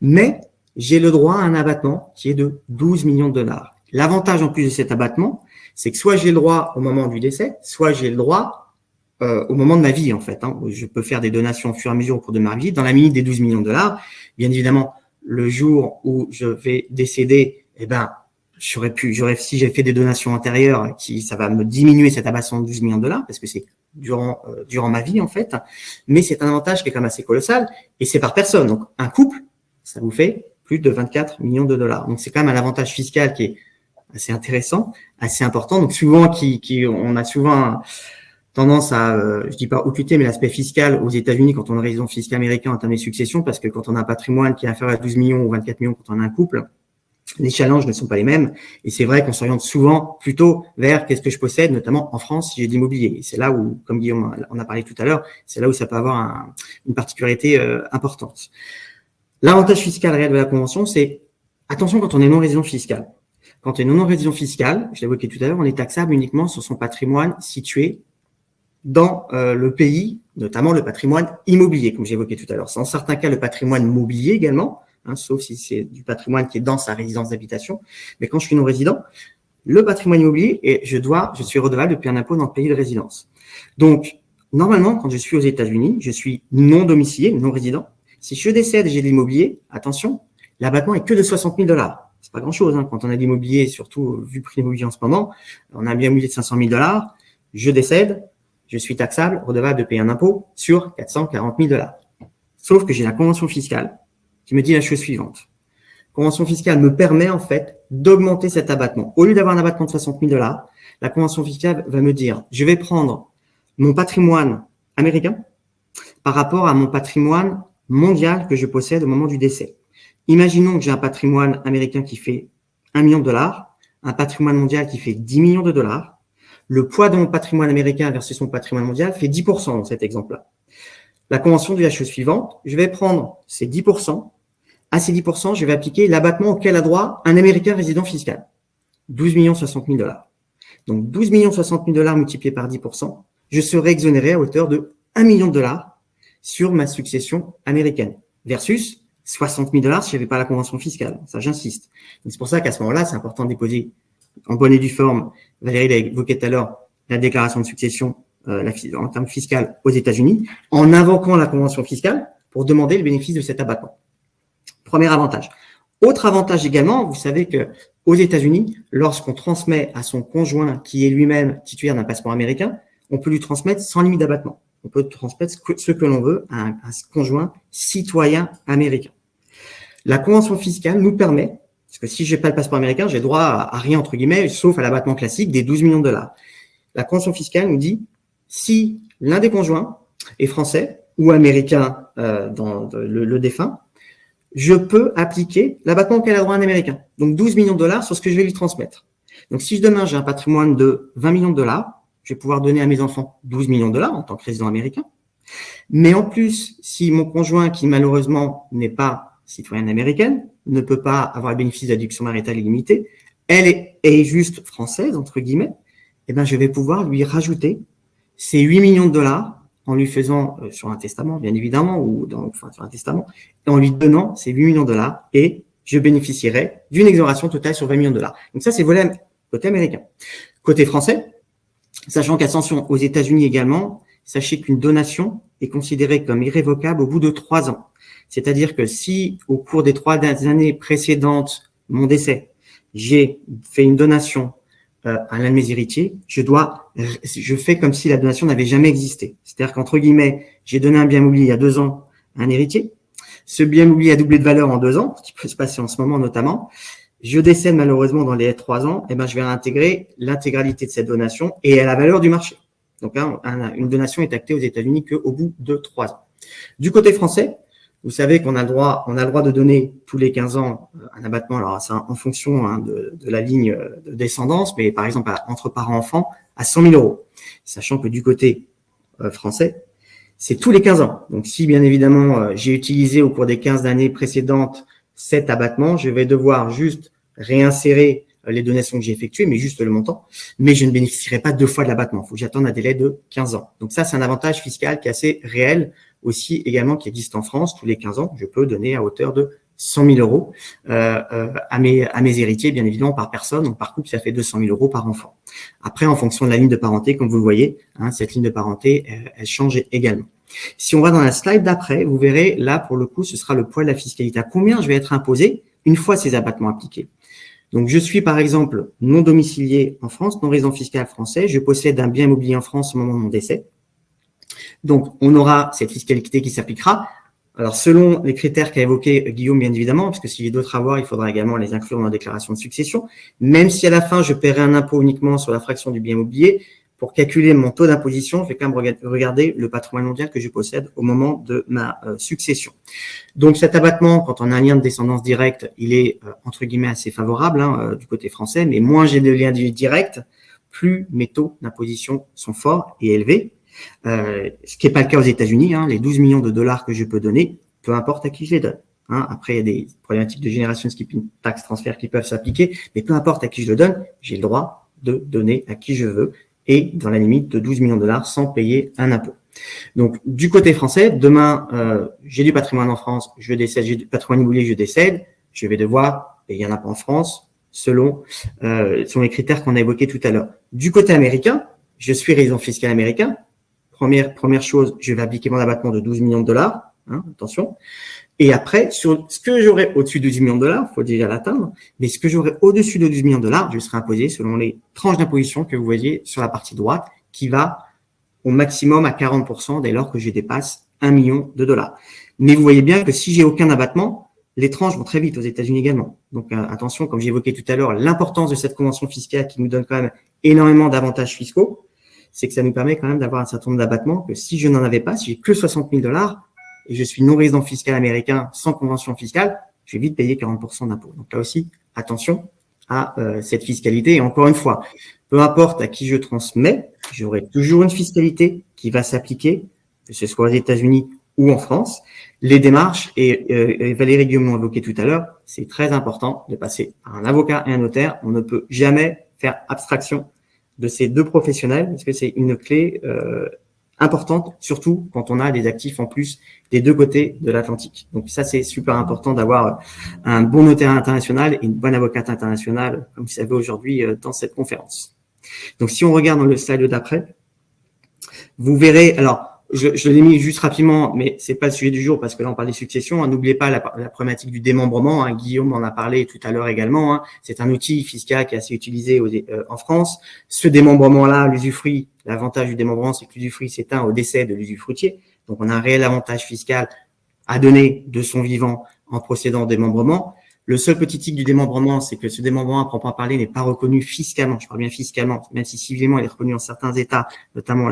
Mais j'ai le droit à un abattement qui est de 12 millions $. L'avantage en plus de cet abattement, c'est que soit j'ai le droit au moment du décès, soit j'ai le droit au moment de ma vie en fait. Je peux faire des donations au fur et à mesure au cours de ma vie. Dans la limite des 12 millions $, bien évidemment, le jour où je vais décéder, si j'ai fait des donations antérieures, ça va me diminuer cet abattement de 12 millions $, parce que c'est durant ma vie, en fait. Mais c'est un avantage qui est quand même assez colossal, et c'est par personne. Donc, un couple, ça vous fait plus de 24 millions de dollars. Donc, c'est quand même un avantage fiscal qui est assez intéressant, assez important. Donc, souvent, on a souvent tendance à, je dis pas occulter, mais l'aspect fiscal aux États-Unis quand on est résident fiscal américain en termes de succession, parce que quand on a un patrimoine qui est inférieur à 12 millions ou 24 millions quand on a un couple, les challenges ne sont pas les mêmes. Et c'est vrai qu'on s'oriente souvent plutôt vers qu'est-ce que je possède, notamment en France, si j'ai de l'immobilier. Et c'est là où, comme Guillaume en a parlé tout à l'heure, c'est là où ça peut avoir une particularité importante. L'avantage fiscal réel de la convention, c'est, attention quand on est non-résident fiscal. Quand on est non-résident fiscal, je l'ai évoqué tout à l'heure, on est taxable uniquement sur son patrimoine situé dans le pays, notamment le patrimoine immobilier, comme j'ai évoqué tout à l'heure. C'est en certains cas le patrimoine mobilier également, sauf si c'est du patrimoine qui est dans sa résidence d'habitation. Mais quand je suis non-résident, le patrimoine immobilier, et je suis redevable depuis un impôt dans le pays de résidence. Donc, normalement, quand je suis aux États-Unis, je suis non domicilié, non résident. Si je décède et j'ai de l'immobilier, attention, l'abattement est que de 60 000 $. C'est pas grand-chose, quand on a de l'immobilier, surtout vu le prix de l'immobilier en ce moment. On a un bien immobilier de 500 000 $, je décède, je suis taxable, redevable de payer un impôt sur 440 000 $. Sauf que j'ai la convention fiscale qui me dit la chose suivante. Convention fiscale me permet en fait d'augmenter cet abattement. Au lieu d'avoir un abattement de 60 000 $, la convention fiscale va me dire, je vais prendre mon patrimoine américain par rapport à mon patrimoine mondial que je possède au moment du décès. Imaginons que j'ai un patrimoine américain qui fait 1 million de $, un patrimoine mondial qui fait 10 millions de $. Le poids de mon patrimoine américain versus mon patrimoine mondial fait 10% dans cet exemple-là. La convention dit la chose suivante, je vais prendre ces 10%, à ces 10%, je vais appliquer l'abattement auquel a droit un Américain résident fiscal. 12 60 000 $. Donc, 12 60 000 $ multiplié par 10%, je serai exonéré à hauteur de 1 million de $ sur ma succession américaine. Versus 60 000 $ si je n'avais pas la convention fiscale. Ça, j'insiste. C'est pour ça qu'à ce moment-là, c'est important de déposer en bonne et due forme, Valérie l'a évoqué tout à l'heure, la déclaration de succession en termes fiscal aux États-Unis, en invoquant la convention fiscale pour demander le bénéfice de cet abattement. Premier avantage. Autre avantage également, vous savez que aux États-Unis, lorsqu'on transmet à son conjoint qui est lui-même titulaire d'un passeport américain, on peut lui transmettre sans limite d'abattement. On peut transmettre ce que l'on veut à un conjoint citoyen américain. La convention fiscale nous permet, parce que si je n'ai pas le passeport américain, j'ai droit à rien, entre guillemets, sauf à l'abattement classique des 12 millions de $. La convention fiscale nous dit, si l'un des conjoints est français ou américain dans le défunt, je peux appliquer l'abattement auquel a droit un Américain. Donc, 12 millions de $ sur ce que je vais lui transmettre. Donc, si demain j'ai un patrimoine de 20 millions de $, je vais pouvoir donner à mes enfants 12 millions de $ en tant que résident américain. Mais en plus, si mon conjoint, qui malheureusement n'est pas citoyenne américaine, ne peut pas avoir le bénéfice de la déduction maritale illimitée, elle est juste française, entre guillemets, eh ben, je vais pouvoir lui rajouter ces 8 millions de $ en lui faisant sur un testament, bien évidemment, sur un testament, et en lui donnant ces 8 millions de $ et je bénéficierai d'une exonération totale sur 20 millions de $. Donc ça, c'est volet côté américain. Côté français, sachant qu'attention, aux États-Unis également, sachez qu'une donation est considérée comme irrévocable au bout de 3 ans. C'est-à-dire que si, au cours des 3 années précédentes mon décès, j'ai fait une donation à l'un de mes héritiers, je fais comme si la donation n'avait jamais existé. C'est-à-dire qu'entre guillemets, j'ai donné un bien immobilier il y a 2 ans à un héritier. Ce bien immobilier a doublé de valeur en 2 ans, ce qui peut se passer en ce moment notamment. Je décède malheureusement dans les 3 ans, et ben je vais intégrer l'intégralité de cette donation et à la valeur du marché. Donc là, une donation est actée aux États-Unis qu'au bout de 3 ans. Du côté français, vous savez qu'on a le droit de donner tous les 15 ans un abattement, alors c'est en fonction de la ligne de descendance, mais par exemple entre parents-enfants à 100 000 €. Sachant que du côté français, c'est tous les 15 ans. Donc si bien évidemment j'ai utilisé au cours des 15 années précédentes cet abattement, je vais devoir juste réinsérer les donations que j'ai effectuées, mais juste le montant, mais je ne bénéficierai pas 2 fois de l'abattement. Il faut que j'attende un délai de 15 ans. Donc ça, c'est un avantage fiscal qui est assez réel aussi également qui existe en France. Tous les 15 ans, je peux donner à hauteur de 100 000 € à mes héritiers, bien évidemment, par personne. Donc, par couple, ça fait 200 000 € par enfant. Après, en fonction de la ligne de parenté, comme vous le voyez, cette ligne de parenté, elle change également. Si on va dans la slide d'après, vous verrez, là, pour le coup, ce sera le poids de la fiscalité. À combien je vais être imposé une fois ces abattements appliqués? Donc, je suis, par exemple, non domicilié en France, non résident fiscal français. Je possède un bien immobilier en France au moment de mon décès. Donc, on aura cette fiscalité qui s'appliquera Alors, selon les critères qu'a évoqué Guillaume, bien évidemment, parce que si j'ai d'autres à voir, il faudra également les inclure dans la déclaration de succession. Même si à la fin, je paierai un impôt uniquement sur la fraction du bien immobilier, pour calculer mon taux d'imposition, je vais quand même regarder le patrimoine mondial que je possède au moment de ma succession. Donc, cet abattement, quand on a un lien de descendance direct, il est, entre guillemets, assez favorable du côté français, mais moins j'ai de liens directs, plus mes taux d'imposition sont forts et élevés. Ce qui n'est pas le cas aux États-Unis, les 12 millions de dollars que je peux donner, peu importe à qui je les donne. Après, il y a des problématiques de génération skipping, tax transfert qui peuvent s'appliquer, mais peu importe à qui je le donne, j'ai le droit de donner à qui je veux et dans la limite de 12 millions de dollars sans payer un impôt. Donc, du côté français, demain, j'ai du patrimoine en France, je décède, j'ai du patrimoine immobilier, je décède, je vais devoir payer un impôt en France selon les critères qu'on a évoqués tout à l'heure. Du côté américain, je suis résident fiscal américain. Première chose, je vais appliquer mon abattement de 12 millions de dollars. Attention. Et après, sur ce que j'aurai au-dessus de 12 millions de dollars, il faut déjà l'atteindre, mais ce que j'aurai au-dessus de 12 millions de dollars, je serai imposé selon les tranches d'imposition que vous voyez sur la partie droite, qui va au maximum à 40% dès lors que je dépasse 1 million de dollars. Mais vous voyez bien que si j'ai aucun abattement, les tranches vont très vite aux États-Unis également. Donc attention, comme j'ai évoqué tout à l'heure, l'importance de cette convention fiscale qui nous donne quand même énormément d'avantages fiscaux, c'est que ça nous permet quand même d'avoir un certain nombre d'abattements que si je n'en avais pas, si j'ai que 60 000 dollars, et je suis non-résident fiscal américain sans convention fiscale, je vais vite payer 40% d'impôt. Donc là aussi, attention à cette fiscalité. Et encore une fois, peu importe à qui je transmets, j'aurai toujours une fiscalité qui va s'appliquer, que ce soit aux États-Unis ou en France. Les démarches, et Valérie Guillaume l'a évoqué tout à l'heure, c'est très important de passer par un avocat et un notaire. On ne peut jamais faire abstraction de ces deux professionnels parce que c'est une clé importante, surtout quand on a des actifs en plus des deux côtés de l'Atlantique. Donc ça, c'est super important d'avoir un bon notaire international et une bonne avocate internationale, comme vous savez aujourd'hui dans cette conférence. Donc si on regarde dans le slide d'après, vous verrez, alors je l'ai mis juste rapidement, mais c'est pas le sujet du jour parce que là on parle des successions. N'oubliez pas la problématique du démembrement. Guillaume en a parlé tout à l'heure également. C'est un outil fiscal qui est assez utilisé en France. Ce démembrement-là, l'usufruit, l'avantage du démembrement, c'est que l'usufruit s'éteint au décès de l'usufruitier. Donc on a un réel avantage fiscal à donner de son vivant en procédant au démembrement. Le seul petit tic du démembrement, c'est que ce démembrement, à proprement parler, n'est pas reconnu fiscalement. Je parle bien fiscalement, même si civilement, il est reconnu en certains États, notamment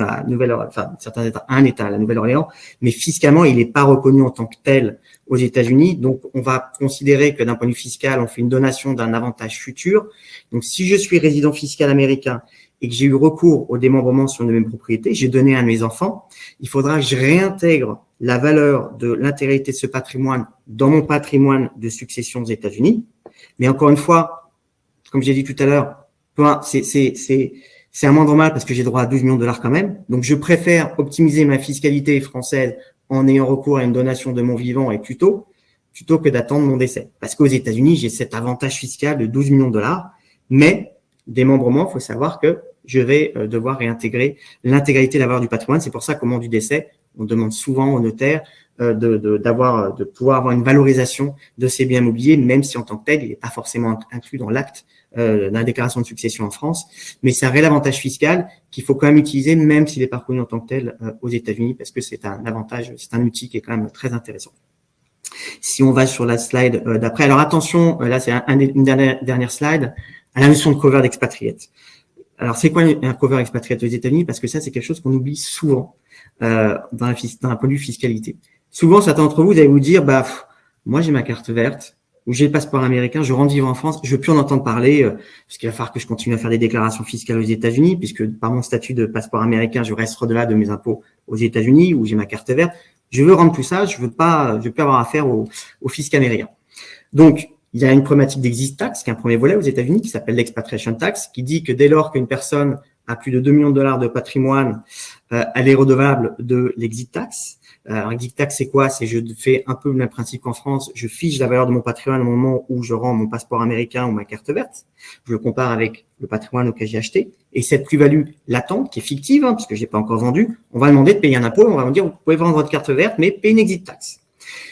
certains États, un État, la Nouvelle-Orléans, mais fiscalement, il n'est pas reconnu en tant que tel aux États-Unis. Donc, on va considérer que d'un point de vue fiscal, on fait une donation d'un avantage futur. Donc, si je suis résident fiscal américain et que j'ai eu recours au démembrement sur une de mes propriétés, j'ai donné à un de mes enfants, il faudra que je réintègre la valeur de l'intégralité de ce patrimoine dans mon patrimoine de succession aux États-Unis. Mais encore une fois, comme j'ai dit tout à l'heure, c'est un moindre mal parce que j'ai droit à 12 millions de dollars quand même. Donc, je préfère optimiser ma fiscalité française en ayant recours à une donation de mon vivant et plutôt que d'attendre mon décès. Parce qu'aux États-Unis, j'ai cet avantage fiscal de 12 millions de dollars, mais démembrement, il faut savoir que je vais devoir réintégrer l'intégralité de la valeur du patrimoine. C'est pour ça qu'au moment du décès, on demande souvent au notaire de pouvoir avoir une valorisation de ces biens immobiliers, même si en tant que tel, il n'est pas forcément inclus dans l'acte de la déclaration de succession en France. Mais c'est un réel avantage fiscal qu'il faut quand même utiliser, même s'il n'est pas reconnu en tant que tel aux États-Unis, parce que c'est un avantage, c'est un outil qui est quand même très intéressant. Si on va sur la slide d'après, alors attention, là c'est une dernière slide, à la notion de cover d'expatriate. Alors, c'est quoi un cover expatriate aux États-Unis? Parce que ça, c'est quelque chose qu'on oublie souvent dans un point de vue fiscalité. Souvent, certains d'entre vous allez vous dire, moi, j'ai ma carte verte ou j'ai le passeport américain, je rentre vivre en France, je veux plus en entendre parler parce qu'il va falloir que je continue à faire des déclarations fiscales aux États-Unis puisque par mon statut de passeport américain, je reste au-delà de mes impôts aux États-Unis ou j'ai ma carte verte. Je veux rendre plus ça, je veux plus avoir affaire au fisc américain. Donc, il y a une problématique d'exit tax, qui est un premier volet aux États-Unis, qui s'appelle l'expatriation tax, qui dit que dès lors qu'une personne a plus de 2 millions de dollars de patrimoine, elle est redevable de l'exit tax. Alors, exit tax, c'est quoi? C'est je fais un peu le même principe qu'en France. Je fiche la valeur de mon patrimoine au moment où je rends mon passeport américain ou ma carte verte. Je le compare avec le patrimoine auquel j'ai acheté. Et cette plus-value latente, qui est fictive, puisque j'ai pas encore vendu, on va demander de payer un impôt. On va me dire, vous pouvez vendre votre carte verte, mais payez une exit tax.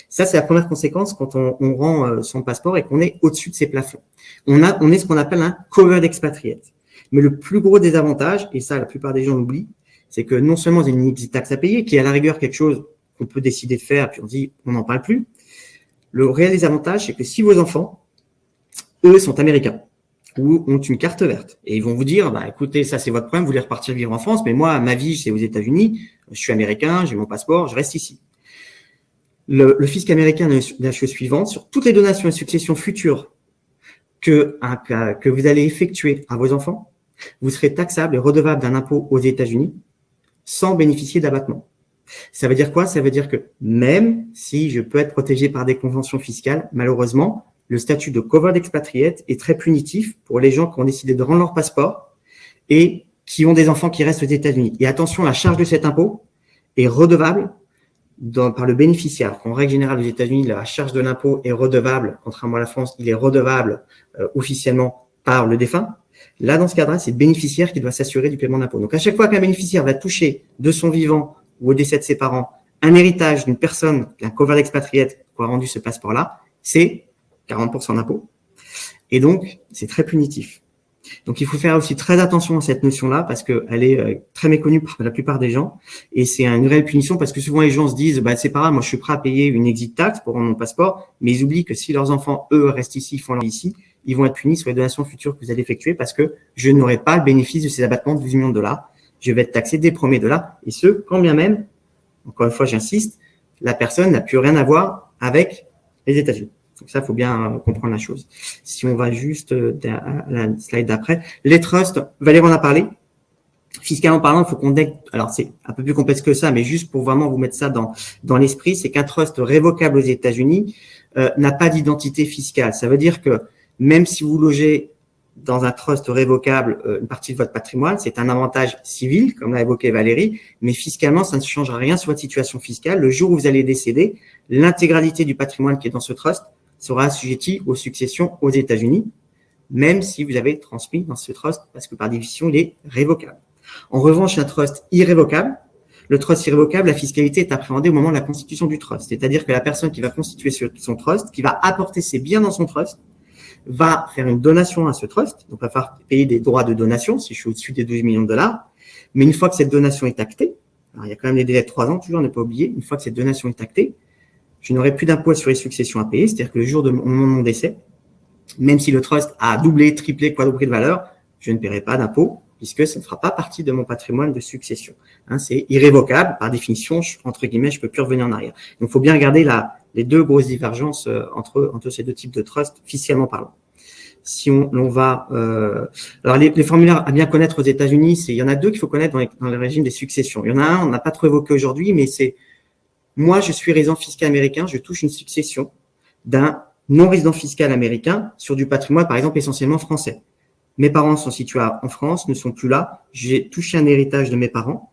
Ça, c'est la première conséquence quand on rend son passeport et qu'on est au-dessus de ces plafonds. On est ce qu'on appelle un cover d'expatriate. Mais le plus gros désavantage, et ça, la plupart des gens l'oublient, c'est que non seulement il y a une exit tax à payer, qui est à la rigueur quelque chose qu'on peut décider de faire, puis on dit, on n'en parle plus. Le réel des avantages, c'est que si vos enfants, eux, sont américains ou ont une carte verte, et ils vont vous dire, bah, écoutez, ça, c'est votre problème, vous voulez repartir vivre en France, mais moi, ma vie, c'est aux États-Unis, je suis américain, j'ai mon passeport, je reste ici. Le fisc américain a la chose suivante, sur toutes les donations et successions futures que vous allez effectuer à vos enfants, vous serez taxable et redevable d'un impôt aux États-Unis sans bénéficier d'abattement. Ça veut dire quoi? Ça veut dire que même si je peux être protégé par des conventions fiscales, malheureusement, le statut de covered expatriate est très punitif pour les gens qui ont décidé de rendre leur passeport et qui ont des enfants qui restent aux États-Unis. Et attention, la charge de cet impôt est redevable par le bénéficiaire. En règle générale, aux États-Unis, la charge de l'impôt est redevable, contrairement à la France, il est redevable officiellement par le défunt. Là, dans ce cadre-là, c'est le bénéficiaire qui doit s'assurer du paiement d'impôt. Donc, à chaque fois qu'un bénéficiaire va toucher de son vivant ou au décès de ses parents un héritage d'une personne, un covered expatriate qui a rendu ce passeport-là, c'est 40% d'impôt. Et donc, c'est très punitif. Donc, il faut faire aussi très attention à cette notion-là parce qu'elle est très méconnue par la plupart des gens. Et c'est une réelle punition parce que souvent, les gens se disent, bah, c'est pas grave, moi, je suis prêt à payer une exit tax pour rendre mon passeport. Mais ils oublient que si leurs enfants, eux, restent ici, font leur vie ici, ils vont être punis sur les donations futures que vous allez effectuer parce que je n'aurai pas le bénéfice de ces abattements de 12 millions de dollars. Je vais être taxé des premiers dollars. Et ce, quand bien même, encore une fois, j'insiste, la personne n'a plus rien à voir avec les États-Unis. Donc ça, il faut bien comprendre la chose. Si on va juste à la slide d'après, les trusts, Valérie en a parlé. Fiscalement parlant, il faut qu'on ait, alors c'est un peu plus complexe que ça, mais juste pour vraiment vous mettre ça dans l'esprit, c'est qu'un trust révocable aux États-Unis n'a pas d'identité fiscale. Ça veut dire que même si vous logez dans un trust révocable une partie de votre patrimoine, c'est un avantage civil, comme l'a évoqué Valérie, mais fiscalement, ça ne changera rien sur votre situation fiscale. Le jour où vous allez décéder, l'intégralité du patrimoine qui est dans ce trust sera assujetti aux successions aux États-Unis, même si vous avez transmis dans ce trust, parce que par définition, il est révocable. En revanche, un trust irrévocable, le trust irrévocable, la fiscalité est appréhendée au moment de la constitution du trust. C'est-à-dire que la personne qui va constituer son trust, qui va apporter ses biens dans son trust, va faire une donation à ce trust, donc va falloir payer des droits de donation si je suis au-dessus des 12 millions de dollars. Mais une fois que cette donation est actée, alors il y a quand même des délais de 3 ans, toujours, ne pas oublier, une fois que cette donation est actée, je n'aurai plus d'impôt sur les successions à payer, c'est-à-dire que le jour de mon décès, même si le trust a doublé, triplé, quadruplé de valeur, je ne paierai pas d'impôt puisque ça ne fera pas partie de mon patrimoine de succession. C'est irrévocable, par définition, entre guillemets, je ne peux plus revenir en arrière. Donc, il faut bien regarder les deux grosses divergences entre ces deux types de trusts, fiscalement parlant. Si on va… alors, les formulaires à bien connaître aux États-Unis, il y en a deux qu'il faut connaître dans le régime des successions. Il y en a un, on n'a pas trop évoqué aujourd'hui, mais c'est moi, je suis résident fiscal américain, je touche une succession d'un non-résident fiscal américain sur du patrimoine, par exemple, essentiellement français. Mes parents sont situés en France, ne sont plus là. J'ai touché un héritage de mes parents.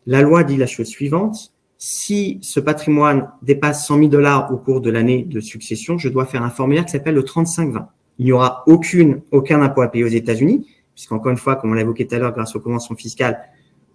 La loi dit la chose suivante. Si ce patrimoine dépasse 100 000 dollars au cours de l'année de succession, je dois faire un formulaire qui s'appelle le 3520. Il n'y aura aucun impôt à payer aux États-Unis, puisqu'encore une fois, comme on l'a évoqué tout à l'heure, grâce aux conventions fiscales,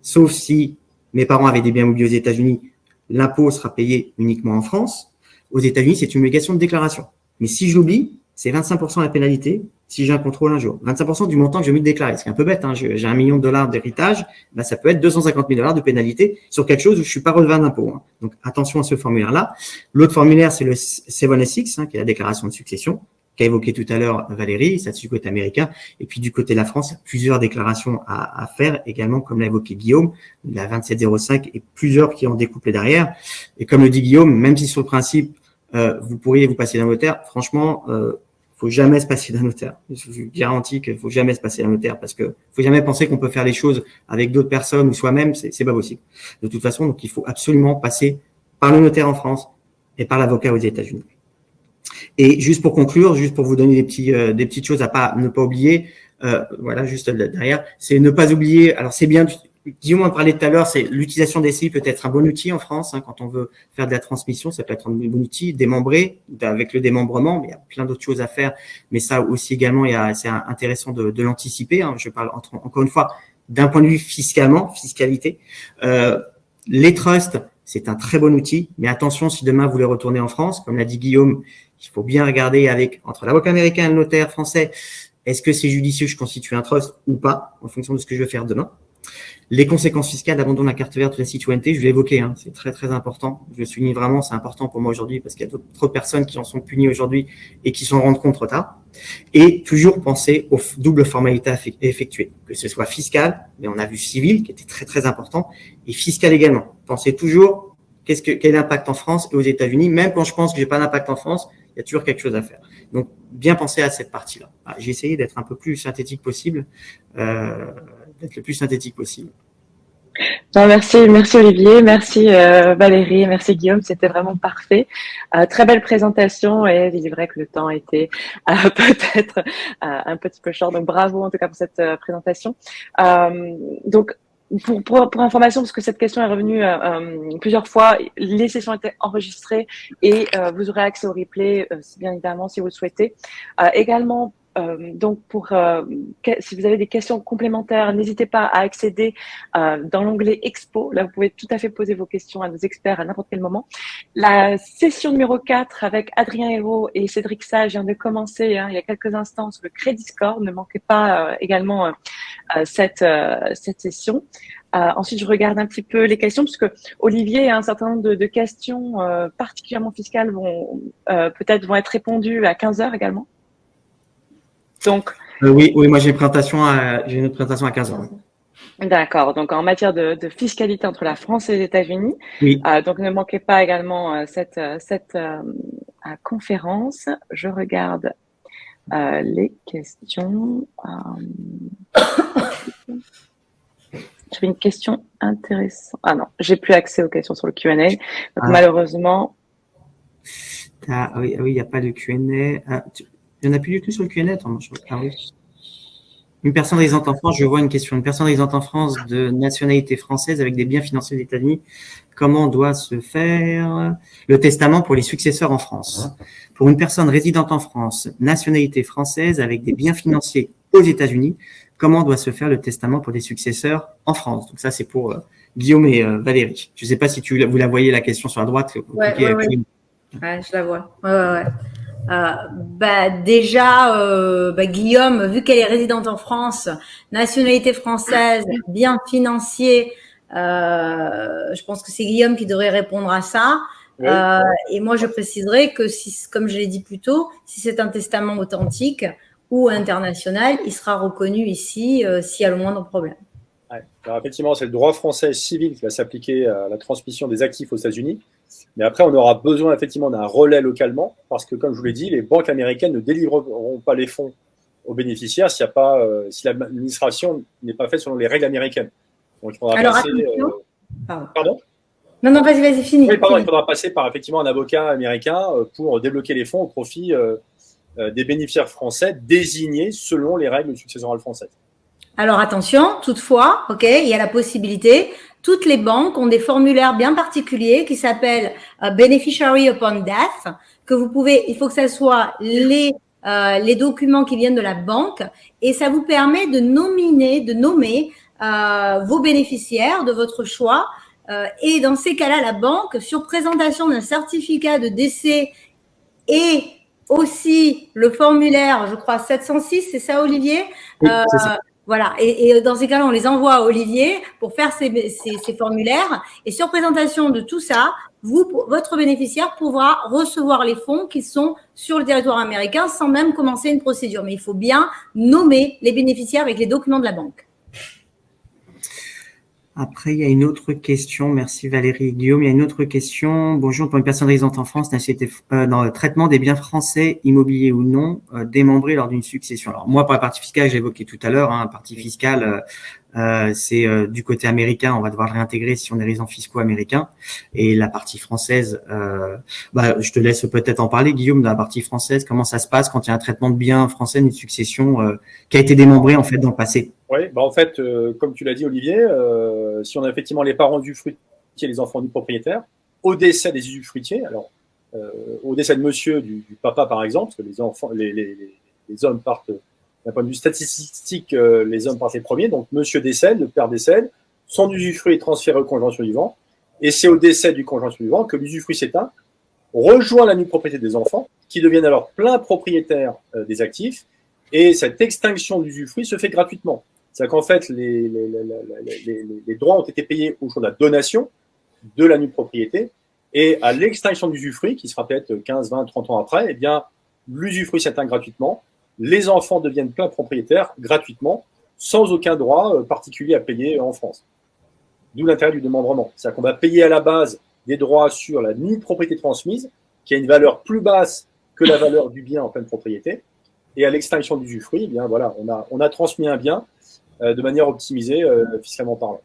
sauf si mes parents avaient des biens immobiliers aux États-Unis, l'impôt sera payé uniquement en France. Aux États-Unis, c'est une obligation de déclaration. Mais si je l'oublie, c'est 25% la pénalité si j'ai un contrôle un jour. 25% du montant que je vais me déclarer. C'est un peu bête, hein. J'ai $1 million d'héritage, ben ça peut être 250 000 $ de pénalité sur quelque chose où je suis pas redevable d'impôt. Hein. Donc, attention à ce formulaire-là. L'autre formulaire, c'est le 7SX, qui est la déclaration de succession, qu'a évoqué tout à l'heure Valérie, ça c'est du côté américain. Et puis, du côté de la France, il y a plusieurs déclarations à faire également, comme l'a évoqué Guillaume, la 2705 et plusieurs qui en découplent derrière. Et comme le dit Guillaume, même si sur le principe, vous pourriez vous passer d'un notaire, franchement, faut jamais se passer d'un notaire. Je vous garantis qu'il faut jamais se passer d'un notaire parce que faut jamais penser qu'on peut faire les choses avec d'autres personnes ou soi-même, c'est pas possible. De toute façon, donc il faut absolument passer par le notaire en France et par l'avocat aux États-Unis. Et juste pour conclure, juste pour vous donner des petites choses à ne pas oublier, voilà, juste derrière, c'est ne pas oublier. Alors c'est bien. Guillaume en parlait tout à l'heure, c'est l'utilisation des SCI peut être un bon outil en France quand on veut faire de la transmission, ça peut être un bon outil démembré avec le démembrement, mais il y a plein d'autres choses à faire. Mais ça aussi également, c'est intéressant de l'anticiper. Je parle encore une fois d'un point de vue fiscalité. Les trusts, c'est un très bon outil, mais attention si demain vous voulez retourner en France, comme l'a dit Guillaume, il faut bien regarder entre l'avocat américain et le notaire français, est-ce que c'est judicieux que je constitue un trust ou pas, en fonction de ce que je veux faire demain. Les conséquences fiscales d'abandon de la carte verte de la citoyenneté, je l'ai évoqué, hein, c'est très très important. Je le souligne vraiment, c'est important pour moi aujourd'hui parce qu'il y a trop de personnes qui en sont punies aujourd'hui et qui s'en rendent compte trop tard. Et toujours penser aux doubles formalités à effectuer, que ce soit fiscal, mais on a vu civil qui était très très important, et fiscal également. Pensez toujours quel est l'impact en France et aux États-Unis, même quand je pense que j'ai pas d'impact en France, il y a toujours quelque chose à faire. Donc bien penser à cette partie-là. J'ai essayé d'être un peu plus synthétique possible. D'être le plus synthétique possible. Non, merci Olivier, merci Valérie, merci Guillaume, c'était vraiment parfait. Très belle présentation et il est vrai que le temps était peut-être un petit peu short, donc bravo en tout cas pour cette présentation. Donc pour information, parce que cette question est revenue plusieurs fois, les sessions étaient enregistrées et vous aurez accès au replay, bien évidemment si vous le souhaitez. Également, donc, si vous avez des questions complémentaires, n'hésitez pas à accéder dans l'onglet Expo. Là, vous pouvez tout à fait poser vos questions à nos experts à n'importe quel moment. La session numéro 4 avec Adrien Hérault et Cédric Sage vient de commencer il y a quelques instants sur le Crédit Score. Ne manquez pas également cette session. Ensuite, je regarde un petit peu les questions, puisque Olivier a un certain nombre de questions particulièrement fiscales peut-être vont être répondues à 15h également. Donc, oui, moi j'ai une présentation à 15h. D'accord. Donc, en matière de fiscalité entre la France et les États-Unis. Oui. Donc, ne manquez pas également cette conférence. Je regarde les questions. J'avais une question intéressante. Ah non, j'ai plus accès aux questions sur le Q&A. Donc, malheureusement. Oui, il n'y a pas de Q&A. Il n'y en a plus du tout sur le Q&A. Oui. Une personne résidente en France, je vois une question. Une personne résidente en France de nationalité française avec des biens financiers des États-Unis, comment doit se faire le testament pour les successeurs en France? Pour une personne résidente en France, nationalité française avec des biens financiers aux États-Unis, comment doit se faire le testament pour des successeurs en France? Donc ça, c'est pour Guillaume et Valérie. Je ne sais pas si vous la voyez, la question sur la droite. Ouais, je la vois. Ouais. Déjà, Guillaume, vu qu'elle est résidente en France, nationalité française, bien financier, je pense que c'est Guillaume qui devrait répondre à ça. Oui. Et moi, je préciserai que si, comme je l'ai dit plus tôt, si c'est un testament authentique ou international, il sera reconnu ici s'il y a le moindre problème. Ouais. Alors, effectivement, c'est le droit français civil qui va s'appliquer à la transmission des actifs aux États-Unis. Mais après, on aura besoin effectivement d'un relais localement parce que, comme je vous l'ai dit, les banques américaines ne délivreront pas les fonds aux bénéficiaires s'il n'y a pas, si l'administration n'est pas faite selon les règles américaines. Donc, il faudra passer. Pardon ? Non, vas-y, fini. Oui, pardon, il faudra passer par effectivement un avocat américain pour débloquer les fonds au profit des bénéficiaires français désignés selon les règles successorales françaises. Alors attention, toutefois, il y a la possibilité. Toutes les banques ont des formulaires bien particuliers qui s'appellent Beneficiary Upon Death, que vous pouvez, il faut que ça soit les documents qui viennent de la banque et ça vous permet de nommer vos bénéficiaires de votre choix. Et dans ces cas-là, la banque, sur présentation d'un certificat de décès et aussi le formulaire, je crois 706, c'est ça Olivier? Oui, c'est ça. Voilà, et dans ces cas-là, on les envoie à Olivier pour faire ces formulaires. Et sur présentation de tout ça, votre bénéficiaire pourra recevoir les fonds qui sont sur le territoire américain sans même commencer une procédure. Mais il faut bien nommer les bénéficiaires avec les documents de la banque. Après, il y a une autre question. Merci Valérie et Guillaume. Il y a une autre question. Bonjour, pour une personne résidente en France, dans le traitement des biens français, immobiliers ou non, démembrés lors d'une succession. Alors moi, pour la partie fiscale, j'ai évoqué tout à l'heure, la partie fiscale, c'est du côté américain, on va devoir le réintégrer si on est résident fiscaux américain. Et la partie française, je te laisse peut-être en parler, Guillaume, de la partie française. Comment ça se passe quand il y a un traitement de biens français, une succession qui a été démembrée en fait dans le passé? Oui, en fait, comme tu l'as dit, Olivier, si on a effectivement les parents usufruitiers et les enfants du propriétaire, au décès des usufruitiers, alors au décès de monsieur, du papa par exemple, parce que les enfants, les hommes partent, d'un point de vue statistique, les hommes partent les premiers, donc monsieur décède, le père décède, son usufruit est transféré au conjoint survivant, et c'est au décès du conjoint survivant que l'usufruit s'éteint, rejoint la nue propriété des enfants, qui deviennent alors plein propriétaires des actifs, et cette extinction d'usufruit se fait gratuitement. C'est qu'en fait, les droits ont été payés au jour de la donation de la nue propriété, et à l'extinction d'usufruit, qui sera peut-être 15, 20, 30 ans après, eh bien, l'usufruit s'éteint gratuitement, les enfants deviennent pleins propriétaires gratuitement, sans aucun droit particulier à payer en France. D'où l'intérêt du démembrement. C'est-à-dire qu'on va payer à la base des droits sur la nue propriété transmise, qui a une valeur plus basse que la valeur du bien en pleine propriété, et à l'extinction d'usufruit, eh bien voilà, on a transmis un bien de manière optimisée, fiscalement parlant.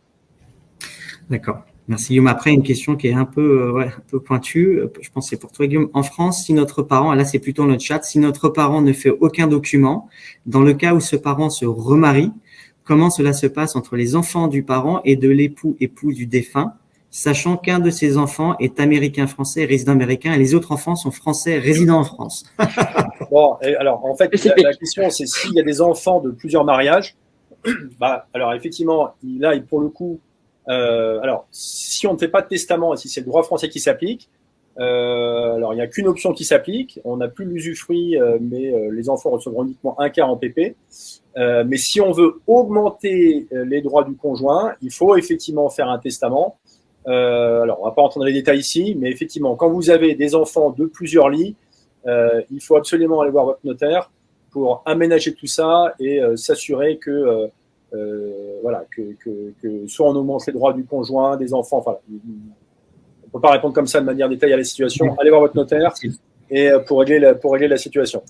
D'accord. Merci Guillaume. Après, une question qui est un peu pointue. Je pense que c'est pour toi Guillaume. En France, si notre parent, là c'est plutôt notre chat, si notre parent ne fait aucun document, dans le cas où ce parent se remarie, comment cela se passe entre les enfants du parent et de l'époux du défunt, sachant qu'un de ses enfants est américain-français, résident américain, et les autres enfants sont français, résidents en France? Bon, alors en fait, la question c'est s'il y a des enfants de plusieurs mariages, alors effectivement, là, pour le coup, alors si on ne fait pas de testament et si c'est le droit français qui s'applique, alors il n'y a qu'une option qui s'applique, on n'a plus l'usufruit, mais les enfants recevront uniquement un quart en PP. Mais si on veut augmenter les droits du conjoint, il faut effectivement faire un testament. Alors on ne va pas rentrer dans les détails ici, mais effectivement, quand vous avez des enfants de plusieurs lits, il faut absolument aller voir votre notaire pour aménager tout ça et s'assurer que voilà, que soit on augmente les droits du conjoint, des enfants, enfin, on peut pas répondre comme ça de manière détaillée à la situation. Allez voir votre notaire et pour régler la situation.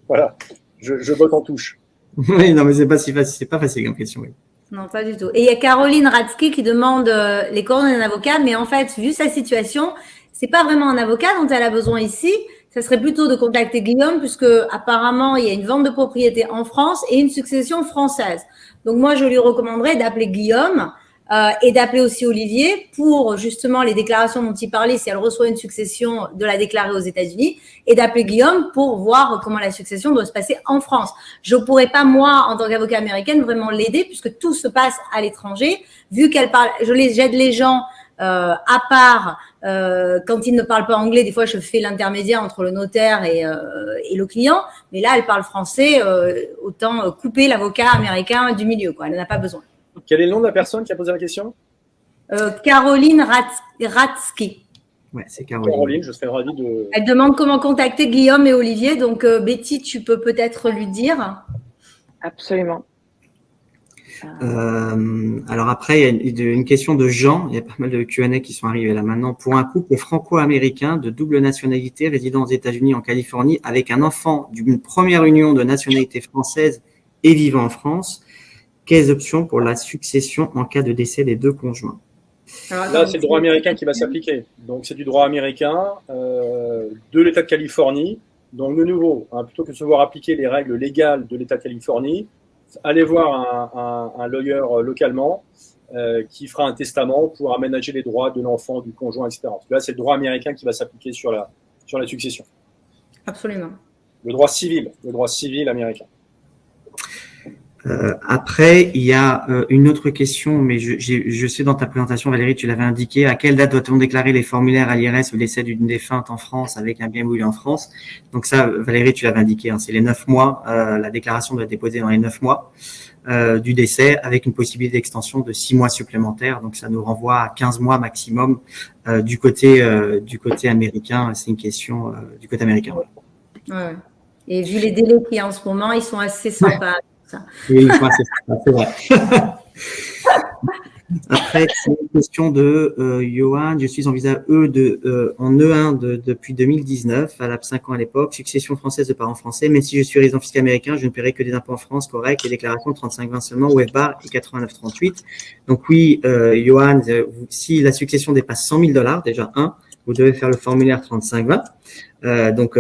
Voilà, je vote en touche. Oui, non, mais c'est pas si facile, c'est pas facile comme question. Oui. Non, pas du tout. Et il y a Caroline Ratsky qui demande les coordonnées d'un avocat, mais en fait, vu sa situation, c'est pas vraiment un avocat dont elle a besoin ici. Ça serait plutôt de contacter Guillaume, puisque apparemment il y a une vente de propriété en France et une succession française. Donc moi, je lui recommanderais d'appeler Guillaume et d'appeler aussi Olivier pour justement les déclarations dont il parlait, si elle reçoit une succession, de la déclarer aux États-Unis, et d'appeler Guillaume pour voir comment la succession doit se passer en France. Je ne pourrais pas, moi, en tant qu'avocat américaine, vraiment l'aider, puisque tout se passe à l'étranger. Vu qu'elle parle, j'aide les gens à part quand ils ne parlent pas anglais. Des fois, je fais l'intermédiaire entre le notaire et le client, mais là, elle parle français, autant couper l'avocat américain du milieu, quoi. Elle n'en a pas besoin. Quel est le nom de la personne qui a posé la question? Caroline Ratsky. Ouais, c'est Caroline. Caroline, je serais ravi de… Elle demande comment contacter Guillaume et Olivier. Donc, Betty, tu peux peut-être lui dire. Absolument. Alors après, il y a une question de Jean. Il y a pas mal de Q&A qui sont arrivés là maintenant. Pour un couple franco-américain de double nationalité résidant aux États-Unis en Californie avec un enfant d'une première union de nationalité française et vivant en France, quelles options pour la succession en cas de décès des deux conjoints? Alors, là, c'est le droit américain qui va s'appliquer. Donc, c'est du droit américain de l'État de Californie. Donc, de nouveau, plutôt que de se voir appliquer les règles légales de l'État de Californie, allez voir un lawyer localement qui fera un testament pour aménager les droits de l'enfant, du conjoint, etc. Parce que là, c'est le droit américain qui va s'appliquer sur la succession. Absolument. Le droit civil américain. Après, il y a une autre question, mais je sais dans ta présentation, Valérie, tu l'avais indiqué. À quelle date doit-on déclarer les formulaires à l'IRS au décès d'une défunte en France avec un bien immobilier en France? Donc ça, Valérie, tu l'avais indiqué, hein, c'est les 9 mois. La déclaration doit être déposée dans les 9 mois du décès avec une possibilité d'extension de 6 mois supplémentaires. Donc ça nous renvoie à 15 mois maximum du côté américain. C'est une question du côté américain. Ouais. Et vu les délais qu'il y a en ce moment, ils sont assez sympas. Ça. Oui, c'est vrai. Après, c'est une question de Johan. Je suis en visa en E1 depuis 2019, valable 5 ans à l'époque, succession française de parents français. Même si je suis résident fiscal américain, je ne paierai que des impôts en France corrects et déclaration 35-20 seulement, WFBAR et 89-38. Donc oui, Johan, si la succession dépasse $100 000, déjà vous devez faire le formulaire 35-20. Donc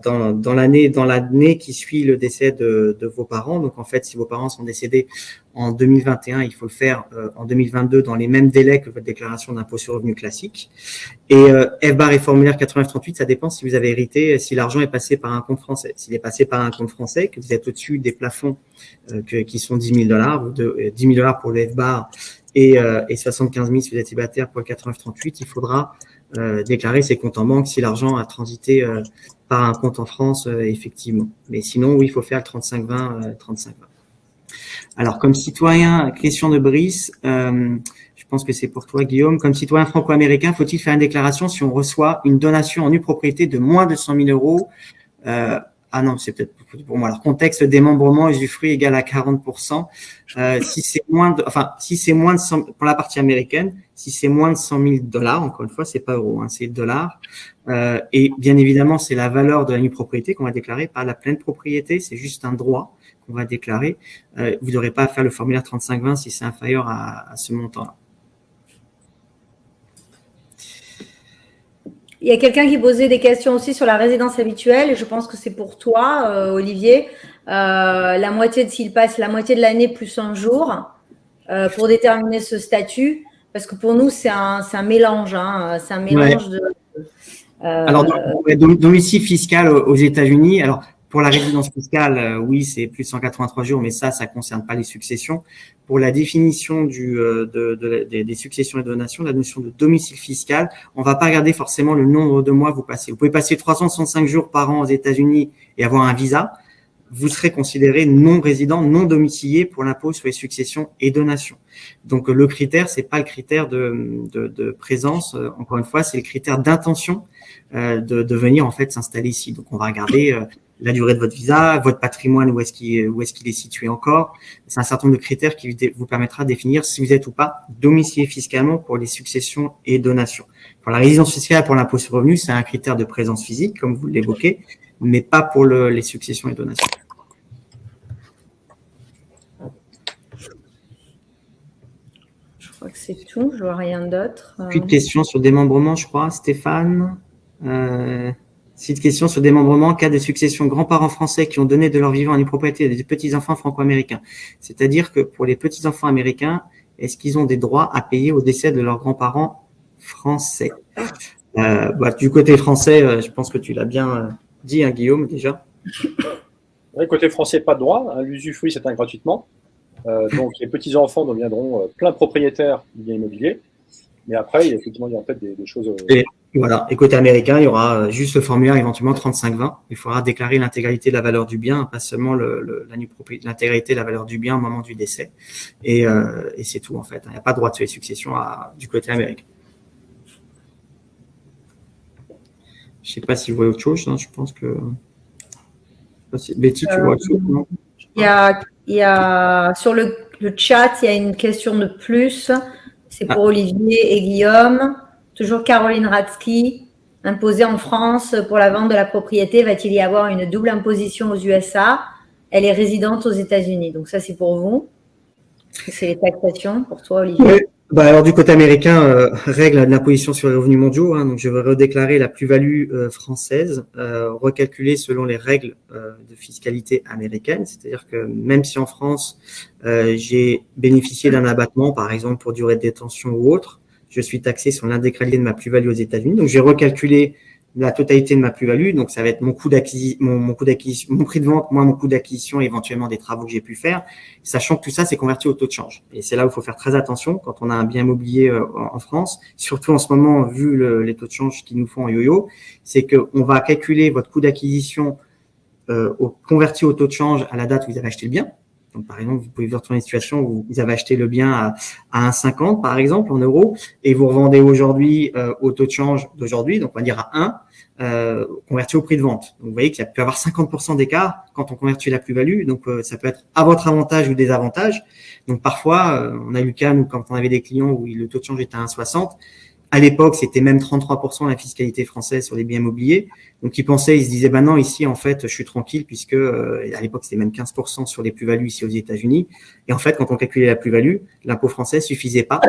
dans l'année qui suit le décès de vos parents. Donc en fait, si vos parents sont décédés en 2021, il faut le faire en 2022 dans les mêmes délais que votre déclaration d'impôt sur revenu classique. Et FBAR et formulaire 8938, ça dépend si vous avez hérité, si l'argent est passé par un compte français. S'il est passé par un compte français, que vous êtes au-dessus des plafonds qui sont $10 000, $10 000 pour le FBAR et 75 000 si vous êtes célibataire pour le 8938, il faudra déclarer ses comptes en banque si l'argent a transité par un compte en France, effectivement. Mais sinon, oui, il faut faire le 35-20. Alors, comme citoyen, question de Brice, je pense que c'est pour toi, Guillaume. Comme citoyen franco-américain, faut-il faire une déclaration si on reçoit une donation en nue propriété de moins de 100 000 euros Ah non, c'est peut-être pour moi. Alors, contexte, démembrement, usufruit égal à 40%. Si c'est moins de 100, pour la partie américaine, si c'est moins de 100 000 dollars, encore une fois, c'est pas euros, hein, c'est dollars. Et bien évidemment, c'est la valeur de la nue propriété qu'on va déclarer, pas la pleine propriété, c'est juste un droit qu'on va déclarer. Vous n'aurez pas à faire le formulaire 3520 si c'est inférieur à ce montant-là. Il y a quelqu'un qui posait des questions aussi sur la résidence habituelle. Et je pense que c'est pour toi, Olivier. La moitié s'il passe la moitié de l'année plus un jour pour déterminer ce statut. Parce que pour nous, c'est un mélange. Hein, c'est un mélange de. Alors, domicile fiscal aux États-Unis. Alors, pour la résidence fiscale, oui, c'est plus de 183 jours, mais ça concerne pas les successions. Pour la définition des successions et donations, la notion de domicile fiscal, on va pas regarder forcément le nombre de mois que vous passez. Vous pouvez passer 365 jours par an aux États-Unis et avoir un visa. Vous serez considéré non résident, non domicilié pour l'impôt sur les successions et donations. Donc, le critère, c'est pas le critère de présence. Encore une fois, c'est le critère d'intention de venir en fait s'installer ici. Donc, on va regarder la durée de votre visa, votre patrimoine, où est-ce qu'il est situé encore. C'est un certain nombre de critères qui vous permettra de définir si vous êtes ou pas domicilié fiscalement pour les successions et donations. Pour la résidence fiscale, pour l'impôt sur le revenu, c'est un critère de présence physique, comme vous l'évoquez, mais pas pour les successions et donations. Je crois que c'est tout. Je vois rien d'autre. Plus de questions sur démembrement, je crois, Stéphane. Six questions sur démembrement, cas de succession, grands-parents français qui ont donné de leur vivant à une propriété des petits-enfants franco-américains. C'est-à-dire que pour les petits-enfants américains, est-ce qu'ils ont des droits à payer au décès de leurs grands-parents français? Du côté français, je pense que tu l'as bien dit, hein, Guillaume, déjà. Oui, côté français, pas de droit. Hein, l'usufruit s'éteint gratuitement. Donc, les petits-enfants deviendront plein propriétaires du bien immobilier. Mais après, effectivement, il y a en fait des choses. Voilà. Et côté américain, il y aura juste le formulaire éventuellement 3520. Il faudra déclarer l'intégralité de la valeur du bien, pas seulement l'intégralité de la valeur du bien au moment du décès. Et c'est tout en fait. Il n'y a pas de droit de sur les successions du côté américain. Je ne sais pas si vous voyez autre chose. Hein, je pense que. Betty, tu vois autre chose, non? Il y a sur le chat, il y a une question de plus. C'est pour Olivier et Guillaume. Toujours Caroline Ratsky. Imposée en France pour la vente de la propriété, va-t-il y avoir une double imposition aux USA? Elle est résidente aux États-Unis. Donc ça, c'est pour vous. C'est les taxations pour toi, Olivier. Oui. Alors du côté américain, règle de l'imposition sur les revenus mondiaux. Hein, donc je vais redéclarer la plus-value française, recalculée selon les règles de fiscalité américaine. C'est-à-dire que même si en France j'ai bénéficié d'un abattement, par exemple pour durée de détention ou autre, je suis taxé sur l'intégralité de ma plus-value aux États-Unis. Donc j'ai recalculé la totalité de ma plus-value. Donc ça va être mon coût d'acquisition, mon prix de vente moins mon coût d'acquisition, éventuellement des travaux que j'ai pu faire, sachant que tout ça c'est converti au taux de change. Et c'est là où il faut faire très attention quand on a un bien immobilier en France, surtout en ce moment vu les taux de change qu'ils nous font en yo-yo, c'est que on va calculer votre coût d'acquisition converti au taux de change à la date où vous avez acheté le bien. Donc, par exemple, vous pouvez vous retrouver dans une situation où vous avez acheté le bien à 1,50, par exemple, en euros, et vous revendez aujourd'hui au taux de change d'aujourd'hui, donc on va dire à 1, converti au prix de vente. Donc, vous voyez qu'il peut y avoir 50% d'écart quand on convertit la plus-value. Donc, ça peut être à votre avantage ou désavantage. Donc, parfois, on a eu le cas, nous, quand on avait des clients où le taux de change était à 1,60, à l'époque, c'était même 33% la fiscalité française sur les biens immobiliers. Donc, ils se disaient, non, ici, en fait, je suis tranquille puisque à l'époque, c'était même 15% sur les plus-values ici aux États-Unis. Et en fait, quand on calculait la plus-value, l'impôt français suffisait pas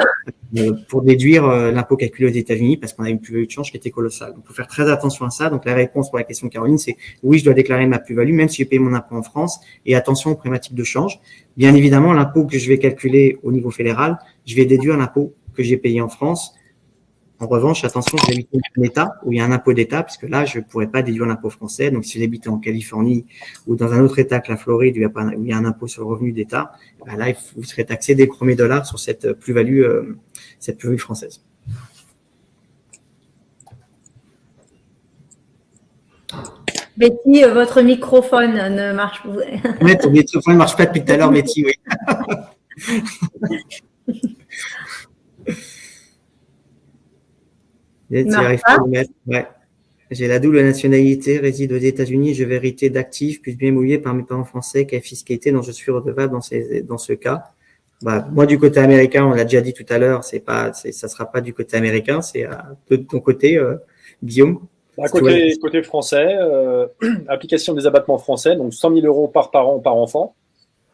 pour déduire l'impôt calculé aux États-Unis parce qu'on a une plus-value de change qui était colossale. Donc, il faut faire très attention à ça. Donc, la réponse pour la question de Caroline, c'est oui, je dois déclarer ma plus-value, même si j'ai payé mon impôt en France. Et attention aux problématiques de change. Bien évidemment, l'impôt que je vais calculer au niveau fédéral, je vais déduire l'impôt que j'ai payé en France. En revanche, attention, j'habite dans un État où il y a un impôt d'État, puisque là, je ne pourrais pas déduire l'impôt français. Donc, si j'habitais en Californie ou dans un autre État que la Floride, où il y a un impôt sur le revenu d'État, là, vous serez taxé des premiers dollars sur cette plus-value française. Betty, votre microphone ne marche pas. Ouais, ton microphone ne marche pas depuis tout à l'heure, Betty, oui. Tu arrives pas à le mettre. Ouais. J'ai la double nationalité, réside aux États-Unis, je vais hériter d'actifs, puis bien mouillé par mes parents français, quelle fiscalité dont je suis redevable dans ce cas. Bah, moi, du côté américain, on l'a déjà dit tout à l'heure, ça sera pas du côté américain, c'est de ton côté, Guillaume. Côté français, application des abattements français, donc 100 000 euros par parent par enfant.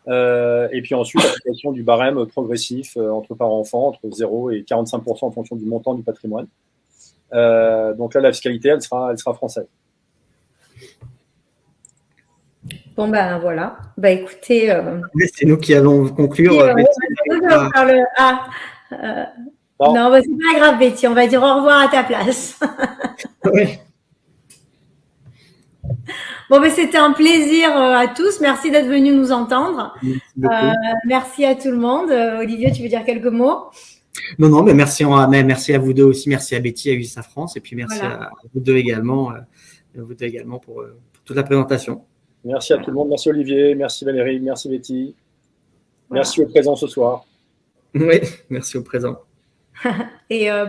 Et puis ensuite, application du barème progressif entre parents-enfants, entre 0 et 45% en fonction du montant du patrimoine. Donc là, la fiscalité, elle sera française. Bon, ben voilà. Ben écoutez. C'est nous qui allons conclure. Non, ben, c'est pas grave, Betty. On va dire au revoir à ta place. Oui. Bon, ben c'était un plaisir à tous. Merci d'être venus nous entendre. Merci à tout le monde. Olivier, tu veux dire quelques mots? Non, mais merci à vous deux aussi. Merci à Betty, à USA France. Et puis merci à vous deux également, pour toute la présentation. Merci à tout le monde. Merci Olivier. Merci Valérie. Merci Betty. Merci aux présents ce soir. Oui, merci aux présents. Et